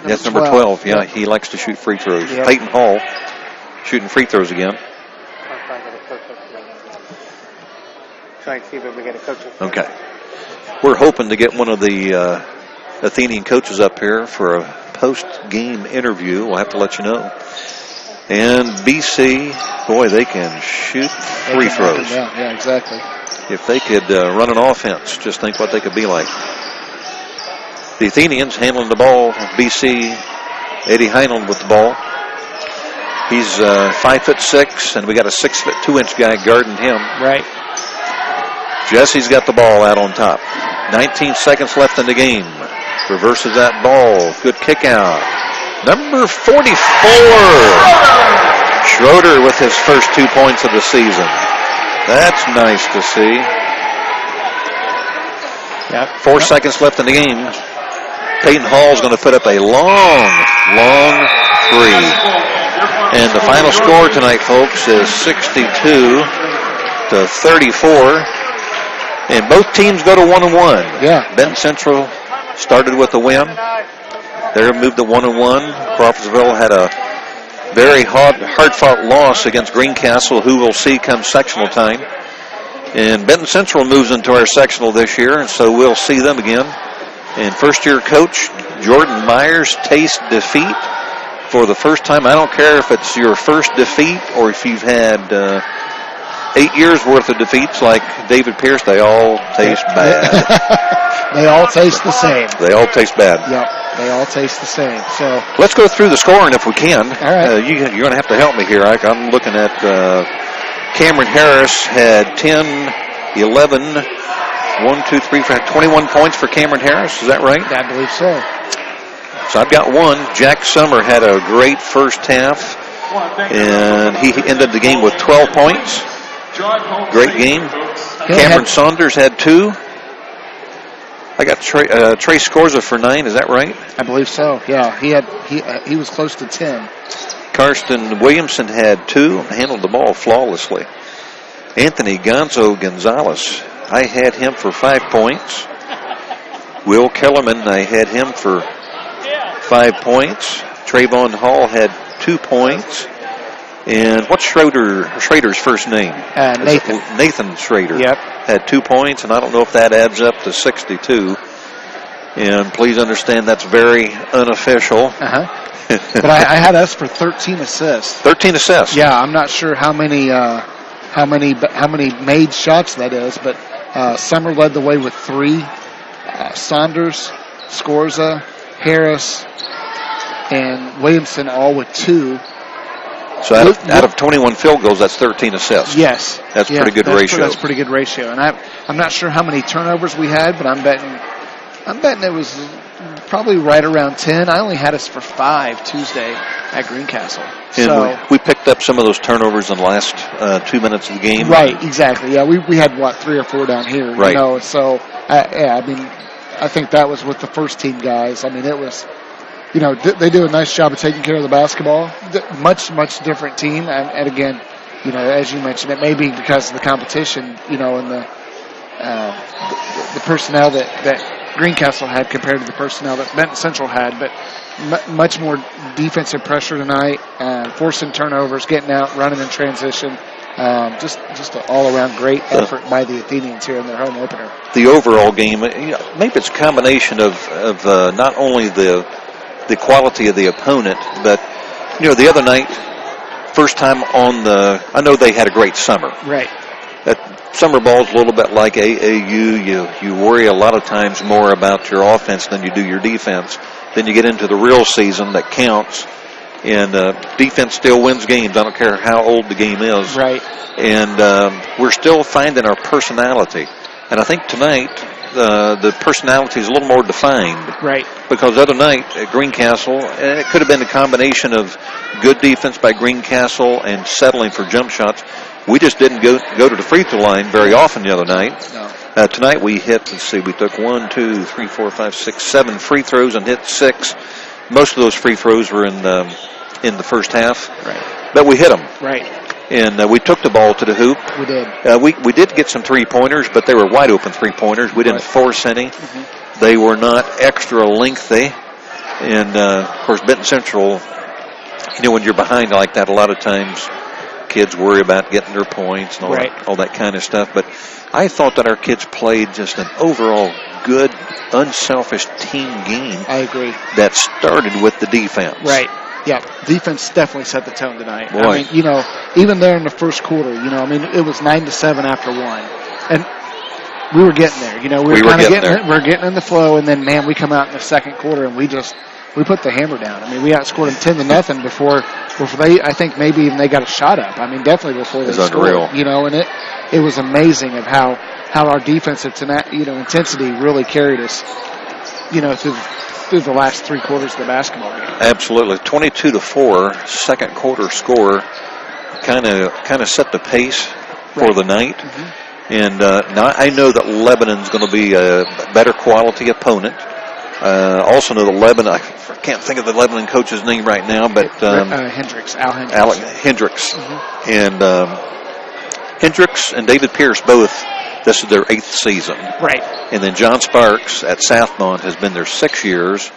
That's number 12. Yeah, he likes to shoot free throws. Yep. Peyton Hall shooting free throws again. Trying to see if we get a coach. Okay. We're hoping to get one of the Athenian coaches up here for a post-game interview. We'll have to let you know. And BC, boy, they can shoot free throws. Yeah, exactly. If they could run an offense, just think what they could be like. The Athenians handling the ball. BC, Eddie Heinlein with the ball. He's 5'6", and we got a 6'2" guy guarding him. Right. Jesse's got the ball out on top. 19 seconds left in the game. Reverses that ball. Good kick out. Number 44. Schroeder with his first 2 points of the season. That's nice to see. Yep. 4 seconds left in the game. Peyton Hall's going to put up a long three. And the final score tonight, folks, is 62-34. And both teams go to 1-1. Yeah. Benton Central started with a win. They moved to 1-1. Crawfordsville had a very hard-fought loss against Greencastle, who we'll see come sectional time. And Benton Central moves into our sectional this year, and so we'll see them again. And first-year coach Jordan Myers tastes defeat for the first time. I don't care if it's your first defeat or if you've had 8 years worth of defeats like David Pierce. They all taste bad. They all taste the same. They all taste bad. Yep, they all taste the same. So let's go through the scoring if we can. All right. You're going to have to help me here. I'm looking at Cameron Harris had 10, 11, 1, 2, 3, 4, 21 points for Cameron Harris. Is that right? I believe so. So I've got one. Jack Summer had a great first half, and he ended the game with 12 points. Great game. Cameron Saunders had 2. I got Trey Scorza for 9. Is that right? I believe so. Yeah, he was close to 10. Karsten Williamson had 2 and handled the ball flawlessly. Anthony Gonzalez, I had him for 5 points. Will Kellerman, I had him for 5 points. Trayvon Hall had 2 points. And what's Schrader's first name? Nathan. Nathan Schrader. Yep. Had 2 points, and I don't know if that adds up to 62. And please understand that's very unofficial. Uh-huh. But I had us for 13 assists. 13 assists. Yeah, I'm not sure how many made shots that is, but Summer led the way with 3. Saunders, Scorza, Harris, and Williamson all with 2. So out of 21 field goals, that's 13 assists. Yes. That's pretty good ratio. That's pretty good ratio. And I'm not sure how many turnovers we had, but I'm betting it was probably right around 10. I only had us for 5 Tuesday. at Greencastle. And So we picked up some of those turnovers in the last 2 minutes of the game. right, exactly. Yeah, we had, 3 or 4 down here. Right. You know, so, I think that was with the first team guys. I mean, it was, they do a nice job of taking care of the basketball. Much, much different team. And again, as you mentioned, it may be because of the competition, and the personnel that Greencastle had compared to the personnel that Benton Central had, but much more defensive pressure tonight, forcing turnovers, getting out, running in transition. Just an all-around great effort by the Athenians here in their home opener. The overall game, maybe it's a combination of not only the quality of the opponent, but the other night, first time I know they had a great summer. Right. That summer ball's a little bit like AAU. You worry a lot of times more about your offense than you do your defense. Then you get into the real season that counts, and defense still wins games. I don't care how old the game is. Right. And we're still finding our personality. And I think tonight the personality is a little more defined. Right. Because the other night at Greencastle, and it could have been a combination of good defense by Greencastle and settling for jump shots. We just didn't go to the free throw line very often the other night. No. Tonight we hit, we took 1, 2, 3, 4, 5, 6, 7 free throws and hit 6. Most of those free throws were in the first half. Right. But we hit them. Right. And we took the ball to the hoop. We did. We did get some three-pointers, but they were wide-open three-pointers. We didn't force any. Mm-hmm. They were not extra lengthy. And, of course, Benton Central, when you're behind like that, a lot of times kids worry about getting their points and all that kind of stuff. But I thought that our kids played just an overall good, unselfish team game. I agree. That started with the defense. Right. Yeah, defense definitely set the tone tonight. Boy. I mean, even there in the first quarter, it was 9-7 after 1. And we were getting there. We were kind of getting it. We're getting in the flow, and then, man, we come out in the second quarter, and we put the hammer down. I mean, we outscored them 10-0 before they, I think maybe even they got a shot up. I mean, definitely before they scored. Unreal. And it was amazing of how our defensive intensity really carried us, through the last 3 quarters of the basketball game. Absolutely. 22-4, second quarter score kind of set the pace for the night. Mm-hmm. And now I know that Lebanon's going to be a better quality opponent. Also know that Lebanon, I can't think of the Lebanon coach's name right now, but Hendricks, Al Hendricks. Alec Hendricks. Mm-hmm. And Hendricks and David Pierce both, this is their 8th season. Right. And then John Sparks at Southmont has been there 6 years.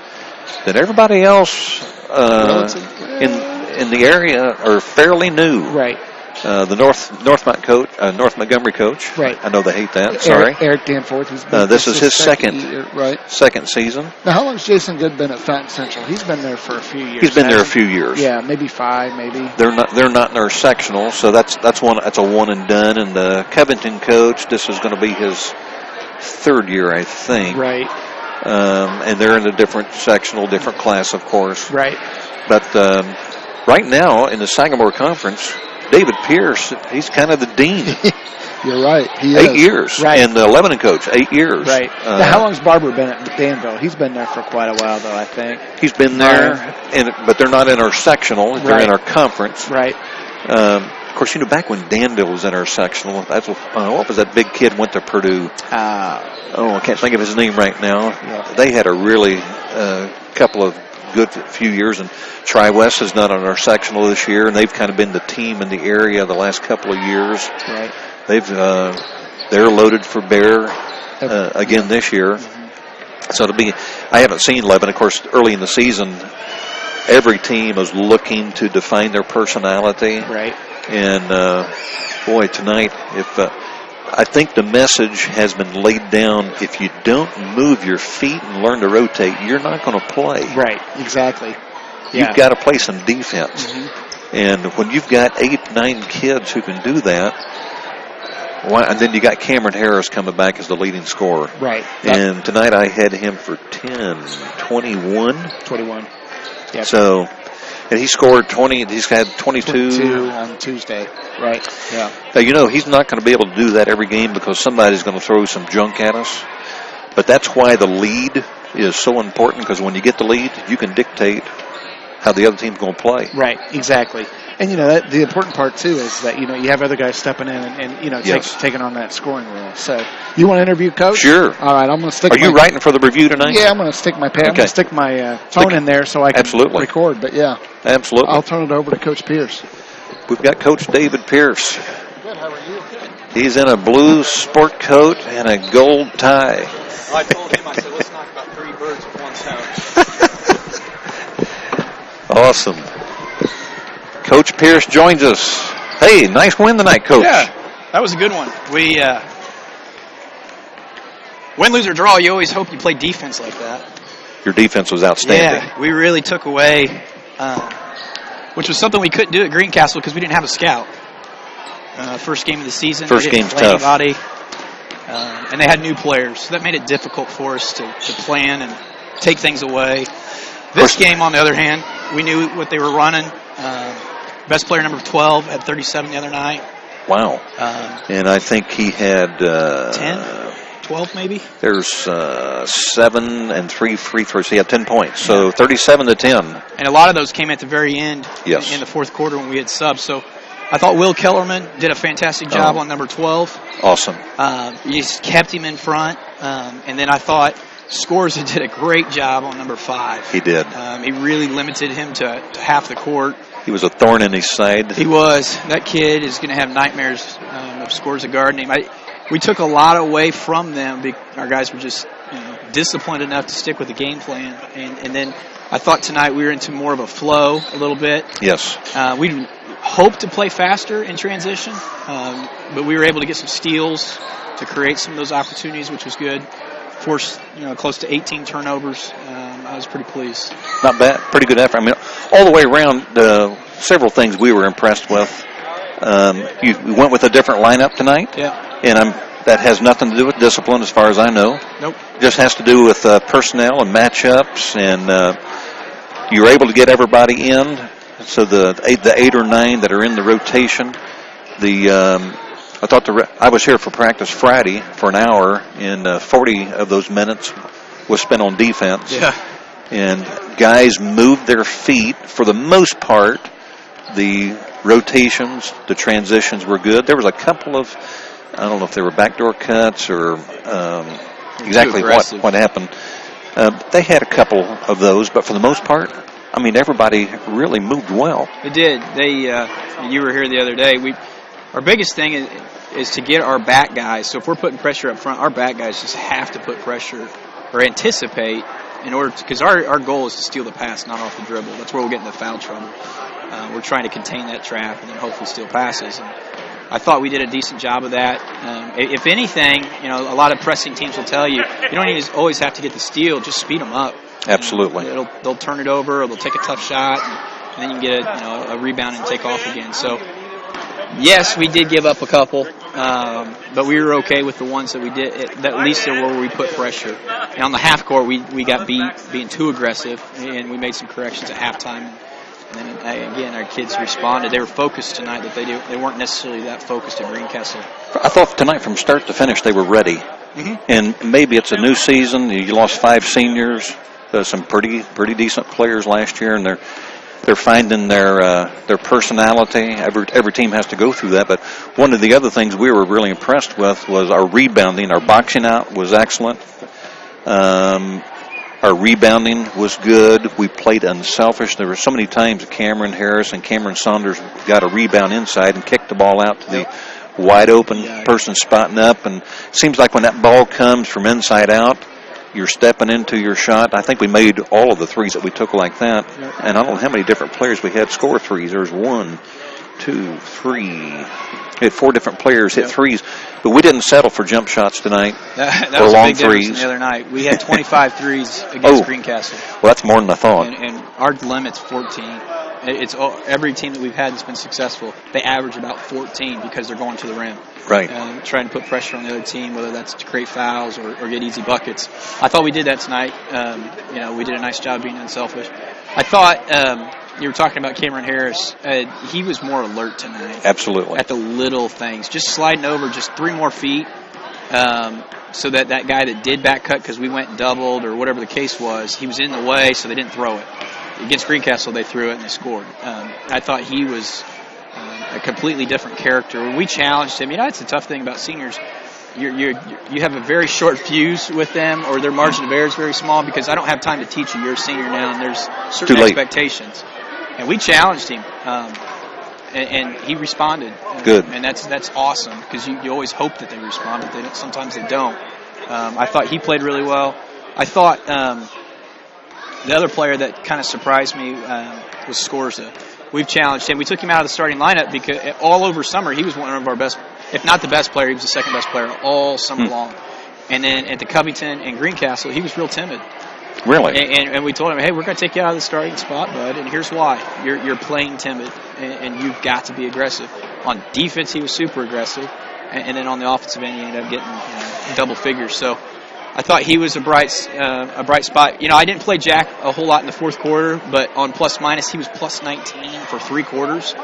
Then everybody else in the area are fairly new. Right. The North Montgomery coach. Right. I know they hate that. Sorry. Eric Danforth. Who's been this is his second season. Now, how long's Jason Good been at Fountain Central? He's been there for a few years. He's been there a few years. Yeah, maybe 5, maybe. They're not in our sectional, so that's a one and done. And the Covington coach, this is going to be his 3rd year, I think. Right. And they're in a different sectional, different class, of course. Right. But right now in the Sagamore Conference, David Pierce, he's kind of the dean. You're right. He is. 8 years. Right. And the Lebanon coach, 8 years. Right. Now, how long's Barber been at Danville? He's been there for quite a while, though, I think. He's been there, but they're not in our sectional. They're in our conference. Right. Of course, back when Danville was in our sectional, that's what was that big kid went to Purdue? I can't think of his name right now. Yeah. They had a really couple of good few years, and Tri-West is not on our sectional this year, and they've kind of been the team in the area the last couple of years. Right. They're loaded for bear again this year. Mm-hmm. So I haven't seen Lebanon. Of course, early in the season, every team is looking to define their personality. Right. And boy, tonight, I think the message has been laid down. If you don't move your feet and learn to rotate, you're not going to play. Right, exactly. Yeah. You've got to play some defense. Mm-hmm. And when you've got 8, 9 kids who can do that, and then you got Cameron Harris coming back as the leading scorer. Right. And tonight I had him for 10, 21. 21. Yep. So, and he scored 20. He's had 22 on Tuesday. Right. Yeah. Now, he's not going to be able to do that every game because somebody's going to throw some junk at us. But that's why the lead is so important, because when you get the lead, you can dictate how the other team's going to play. Right, exactly. And, the important part, too, is that, you have other guys stepping in and taking on that scoring role. So, you want to interview Coach? Sure. All right, I'm going to stick Are you writing for the review tonight? Yeah, I'm going to stick my pen. I'm going to stick my phone in there so I can record. But, yeah. Absolutely. I'll turn it over to Coach Pierce. We've got Coach David Pierce. Good, how are you? Good. He's in a blue sport coat and a gold tie. I told him, I said, let's knock about 3 birds with one stone. Awesome. Coach Pierce joins us. Hey, nice win tonight, Coach. Yeah, that was a good one. We win, lose, or draw, you always hope you play defense like that. Your defense was outstanding. Yeah, we really took away, which was something we couldn't do at Greencastle because we didn't have a scout. First game of the season. First game's tough. Anybody, and they had new players, so that made it difficult for us to plan and take things away. This game, on the other hand, we knew what they were running. Best player, number 12, had 37 the other night. Wow. And I think he had 10, 12 maybe. There's 7 and 3 free throws. He had 10 points, so 37 to 10. And a lot of those came at the very end Yes. in the fourth quarter when we had subs. So I thought Will Kellerman did a fantastic job on number 12. Awesome. You just kept him in front. And then I thought Scores did a great job on number 5. He did. He really limited him to half the court. He was a thorn in his side. He was. That kid is going to have nightmares of Scores of guarding him. We took a lot away from them. Our guys were just disciplined enough to stick with the game plan. And then I thought tonight we were into more of a flow a little bit. Yes. We hoped to play faster in transition, but we were able to get some steals to create some of those opportunities, which was good. Forced close to 18 turnovers. I was pretty pleased. Not bad. Pretty good effort. I mean, all the way around, several things we were impressed with. You went with a different lineup tonight. Yeah. And that has nothing to do with discipline as far as I know. Nope. Just has to do with personnel and matchups, and you were able to get everybody in. So the 8 or 9 that are in the rotation, I thought I was here for practice Friday for an hour, and 40 of those minutes was spent on defense. Yeah. And guys moved their feet for the most part. The rotations, the transitions were good. There was a couple of, I don't know if they were backdoor cuts or exactly what happened. They had a couple of those, but for the most part, I mean, everybody really moved well. They did. You were here the other day. Our biggest thing is to get our back guys. So if we're putting pressure up front, our back guys just have to put pressure or anticipate in order to, because our goal is to steal the pass, not off the dribble. That's where we'll get into foul trouble. We're trying to contain that trap and then hopefully steal passes. And I thought we did a decent job of that. If anything, a lot of pressing teams will tell you don't always have to get the steal, just speed them up. Absolutely. They'll turn it over, or they'll take a tough shot, and then you can get a rebound and take off again. So, yes, we did give up a couple, but we were okay with the ones that we did. At least there were where we put pressure. And on the half court, we got beat being too aggressive, and we made some corrections at halftime. And then, again, our kids responded. They were focused tonight. That they weren't necessarily that focused at Greencastle. I thought tonight from start to finish they were ready. Mm-hmm. And maybe it's a new season. You lost 5 seniors, some pretty decent players last year, and they're finding their personality. Every team has to go through that. But one of the other things we were really impressed with was our rebounding. Our boxing out was excellent. Our rebounding was good. We played unselfish. There were so many times Cameron Harris and Cameron Saunders got a rebound inside and kicked the ball out to the wide open person spotting up. And it seems like when that ball comes from inside out, you're stepping into your shot. I think we made all of the threes that we took like that. And I don't know how many different players we had score threes. There was 1, 2, 3. We had 4 different players hit threes. But we didn't settle for jump shots tonight. That was a big difference the other night. We had 25 threes against Greencastle. Well, that's more than I thought. And our limit's 14. It's every team that we've had that's been successful, they average about 14 because they're going to the rim. Right. Trying to put pressure on the other team, whether that's to create fouls or get easy buckets. I thought we did that tonight. We did a nice job being unselfish. I thought you were talking about Cameron Harris. He was more alert tonight. Absolutely. At the little things. Just sliding over just 3 more feet. so that guy that did back cut because we went doubled or whatever the case was, he was in the way, so they didn't throw it. Against Greencastle, they threw it and they scored. I thought he was a completely different character. When we challenged him, it's a tough thing about seniors. You have a very short fuse with them, or their margin of error is very small because I don't have time to teach you. You're a senior now, and there's certain expectations. And we challenged him, and he responded. Good. And that's awesome because you always hope that they respond, but sometimes they don't. I thought he played really well. I thought the other player that kind of surprised me was Scorza. We've challenged him. We took him out of the starting lineup because all over summer he was one of our best, if not the best player, he was the second best player all summer long. And then at the Covington and Greencastle, he was real timid. Really? And we told him, hey, we're going to take you out of the starting spot, bud, and here's why. You're playing timid, and you've got to be aggressive. On defense, he was super aggressive, and then on the offensive end, he ended up getting double figures. So I thought he was a bright spot. I didn't play Jack a whole lot in the fourth quarter, but on plus minus, he was plus 19 for 3 quarters.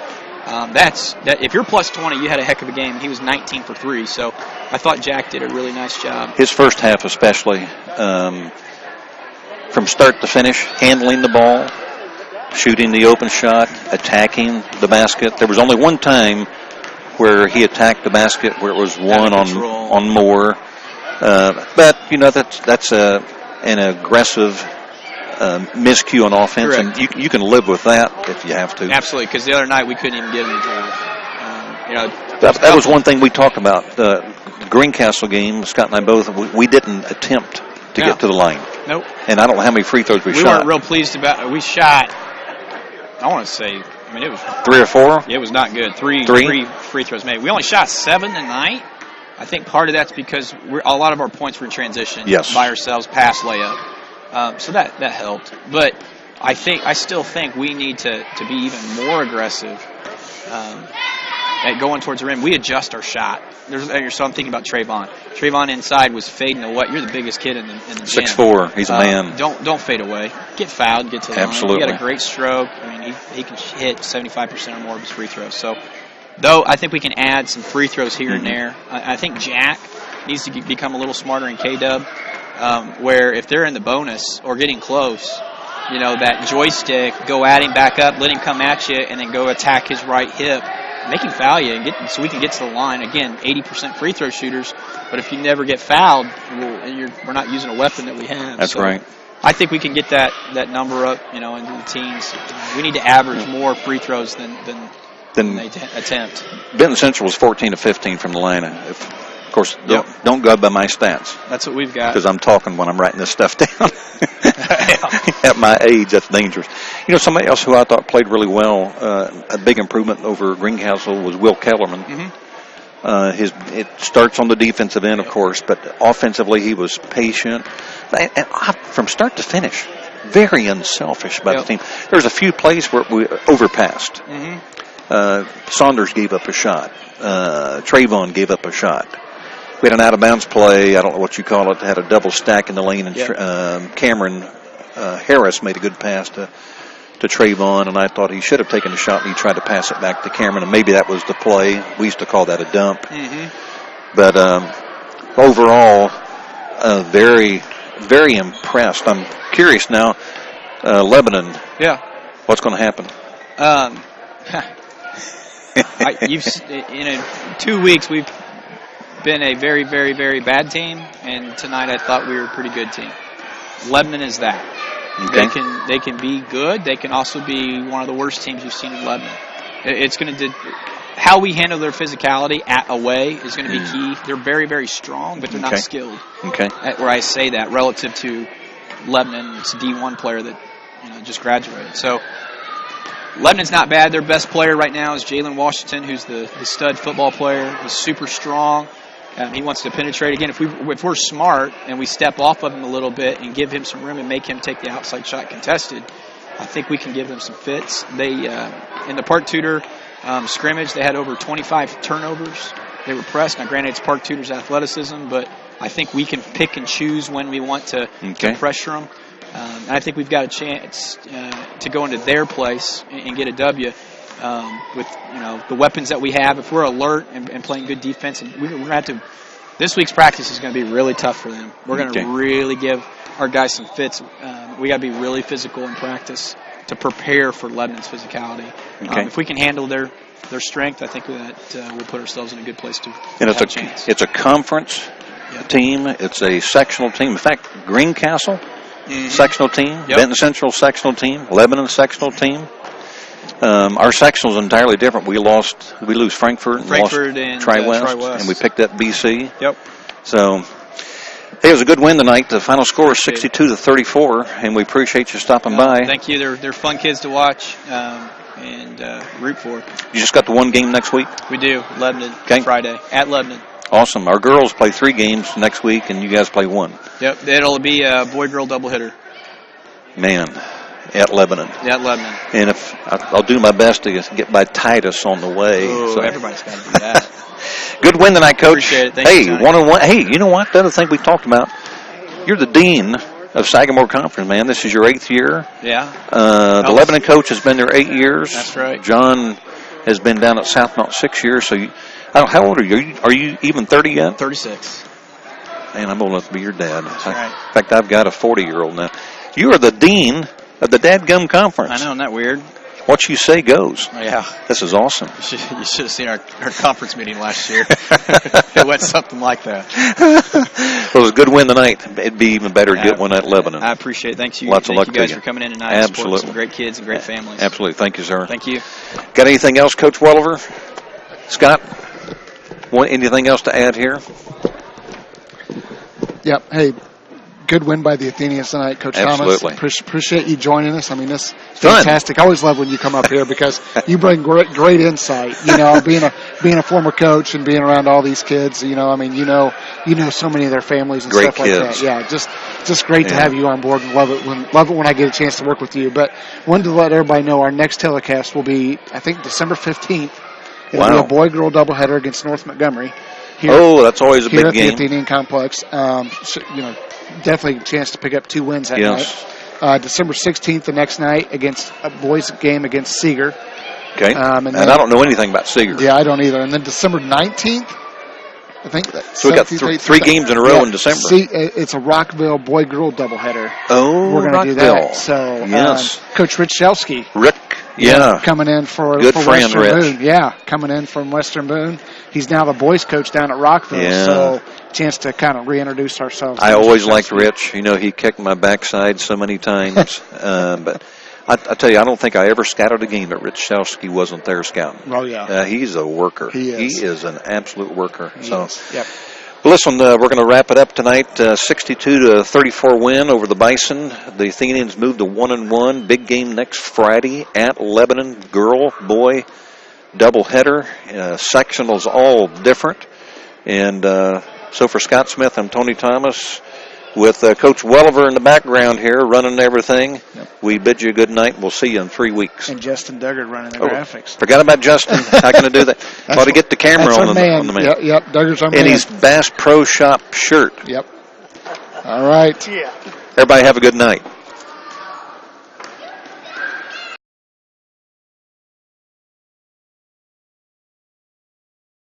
If you're plus 20, you had a heck of a game. He was 19 for 3, so I thought Jack did a really nice job. His first half especially, from start to finish, handling the ball, shooting the open shot, attacking the basket. There was only one time where he attacked the basket where it was one on more. But that's an aggressive miscue on offense, correct. And you can live with that if you have to. Absolutely, because the other night we couldn't even get him to drive. That was one thing we talked about. The Greencastle game, Scott and I both, we didn't attempt to get to the line. Nope. And I don't know how many free throws we shot. We weren't real pleased about it. We shot, I want to say, it was 3 or 4? It was not good. Three free throws made. We only shot 7 tonight. I think part of that's because a lot of our points were in transition by ourselves, pass layup. So that helped. But I still think we need to be even more aggressive at going towards the rim. We adjust our shot. So I'm thinking about Trayvon. Trayvon inside was fading away. You're the biggest kid in the gym. 6'4". He's a man. Don't fade away. Get fouled. Get to the line. Absolutely. He got a great stroke. He can hit 75% or more of his free throws. So, though I think we can add some free throws here and there. I think Jack needs to become a little smarter in K-Dub, where if they're in the bonus or getting close, that joystick, go at him, back up, let him come at you, and then go attack his right hip. Make him foul you so we can get to the line. Again, 80% free throw shooters, but if you never get fouled, we're not using a weapon that we have. That's right. I think we can get that number up, into the teens. We need to average more free throws than they attempt. Benton Central was 14 to 15 from the line. Of course, don't go by my stats. That's what we've got. Because I'm talking when I'm writing this stuff down. At my age, that's dangerous. Somebody else who I thought played really well, a big improvement over Greencastle, was Will Kellerman. It starts on the defensive end, of course, but offensively he was patient. And from start to finish, very unselfish by the team. There's a few plays where we overpassed. Saunders gave up a shot. Trayvon gave up a shot. We had an out-of-bounds play, I don't know what you call it, had a double stack in the lane, and Cameron Harris made a good pass to Trayvon, and I thought he should have taken the shot, and he tried to pass it back to Cameron, and maybe that was the play. We used to call that a dump. But overall, very, very impressed. I'm curious now, Lebanon. Yeah. What's going to happen? In 2 weeks, we've been a very, very, very bad team, and tonight I thought we were a pretty good team. Lebanon is that. Okay. They can be good. They can also be one of the worst teams you've seen in Lebanon. It's going to how we handle their physicality away is going to be key. They're very, very strong, but they're not skilled. Okay. Where I say that relative to Lebanon, it's a D1 player that just graduated. So Lebanon's not bad. Their best player right now is Jalen Washington, who's the stud football player. He's super strong. He wants to penetrate. Again, if we're smart and we step off of him a little bit and give him some room and make him take the outside shot contested, I think we can give them some fits. They in the Park Tudor scrimmage, they had over 25 turnovers. They were pressed. Now, granted, it's Park Tudor's athleticism, but I think we can pick and choose when we want to pressure them. And I think we've got a chance to go into their place and get a W with the weapons that we have. If we're alert and playing good defense, and we're going to have to This week's practice is going to be really tough for them. We're going to really give our guys some fits. We got to be really physical in practice to prepare for Lebanon's physicality. If we can handle their strength, I think that we'll put ourselves in a good place to have a chance. It's a conference team. It's a sectional team. In fact, Greencastle, sectional team. Benton Central, sectional team. Lebanon, sectional team. Our sectional is entirely different. We lose Frankfurt and Tri-West, and we picked up BC. Yep. So, hey, it was a good win tonight. The final score is 62-34, and we appreciate you stopping by. Thank you. They're fun kids to watch and root for. You just got the one game next week? We do. Lebanon, Friday, at Lebanon. Awesome. Our girls play 3 games next week, and you guys play 1. Yep. It'll be a boy-girl doubleheader. Man. At Lebanon. Yeah, at Lebanon. And if I'll do my best to get by Titus on the way. Oh, everybody's got to do that. Good win tonight, Coach. Appreciate it. Thank you, 1-on-1. Hey, you know what? The other thing we talked about, you're the dean of Sagamore Conference, man. This is your 8th year. Yeah. The Lebanon coach has been there 8 years. That's right. John has been down at Southmount 6 years. So, how old are you? Are you even 30 yet? 36. Man, I'm old enough to be your dad. That's right. In fact, I've got a 40-year-old now. You are the dean of the Dadgum Conference. I know, isn't that weird? What you say goes. Oh, yeah. This is awesome. You should have seen our conference meeting last year. It went something like that. Well, it was a good win tonight. It'd be even better to get one at Lebanon. I appreciate it. Thank you Lots of luck to you. Thank you guys for coming in tonight. Absolutely. Some great kids and great families. Absolutely. Thank you, sir. Thank you. Got anything else, Coach Welliver? Scott? Anything else to add here? Yep. Hey, good win by the Athenians tonight, Coach Absolutely. Thomas. Appreciate you joining us. I mean, this is fantastic. I always love when you come up here because you bring great insight. You know, being a former coach and being around all these kids. You know, I mean, you know so many of their families and great stuff kids. like that. Yeah, just great to have you on board and love it when I get a chance to work with you. But wanted to let everybody know our next telecast will be, I think, December 15th. It'll be a boy-girl doubleheader against North Montgomery. That's always a big game. Here at the Athenian Complex. Definitely a chance to pick up 2 wins that night. December 16th, the next night, against a boys' game against Seeger. Okay. And I don't know anything about Seeger. Yeah, I don't either. And then December 19th, I think that's so we got 3 games in a row in December. It's a Rockville boy-girl doubleheader. Oh, we're going to do that. So, Coach Rich Shelsky. Rick, coming in for good friend, Western Rich. Boone. Yeah, coming in from Western Boone. He's now the boys' coach down at Rockville. Yeah. So, chance to kind of reintroduce ourselves. I always liked Rich. You know, he kicked my backside so many times. But I tell you, I don't think I ever scouted a game that Rich Shelsky wasn't there scouting. Oh, yeah. He's a worker. He is. He is an absolute worker. Yep. Well, listen, we're going to wrap it up tonight. 62-34 win over the Bison. The Athenians moved to 1-1. Big game next Friday at Lebanon. Girl, boy, doubleheader. Sectionals all different. And so for Scott Smith, I'm Tony Thomas. With Coach Welliver in the background here running everything, we bid you a good night. We'll see you in 3 weeks. And Justin Duggard running the graphics. Forgot about Justin. How can I do that? Got to get the camera on the man. Yep, Duggard's our man. In his Bass Pro Shop shirt. Yep. All right. Everybody have a good night.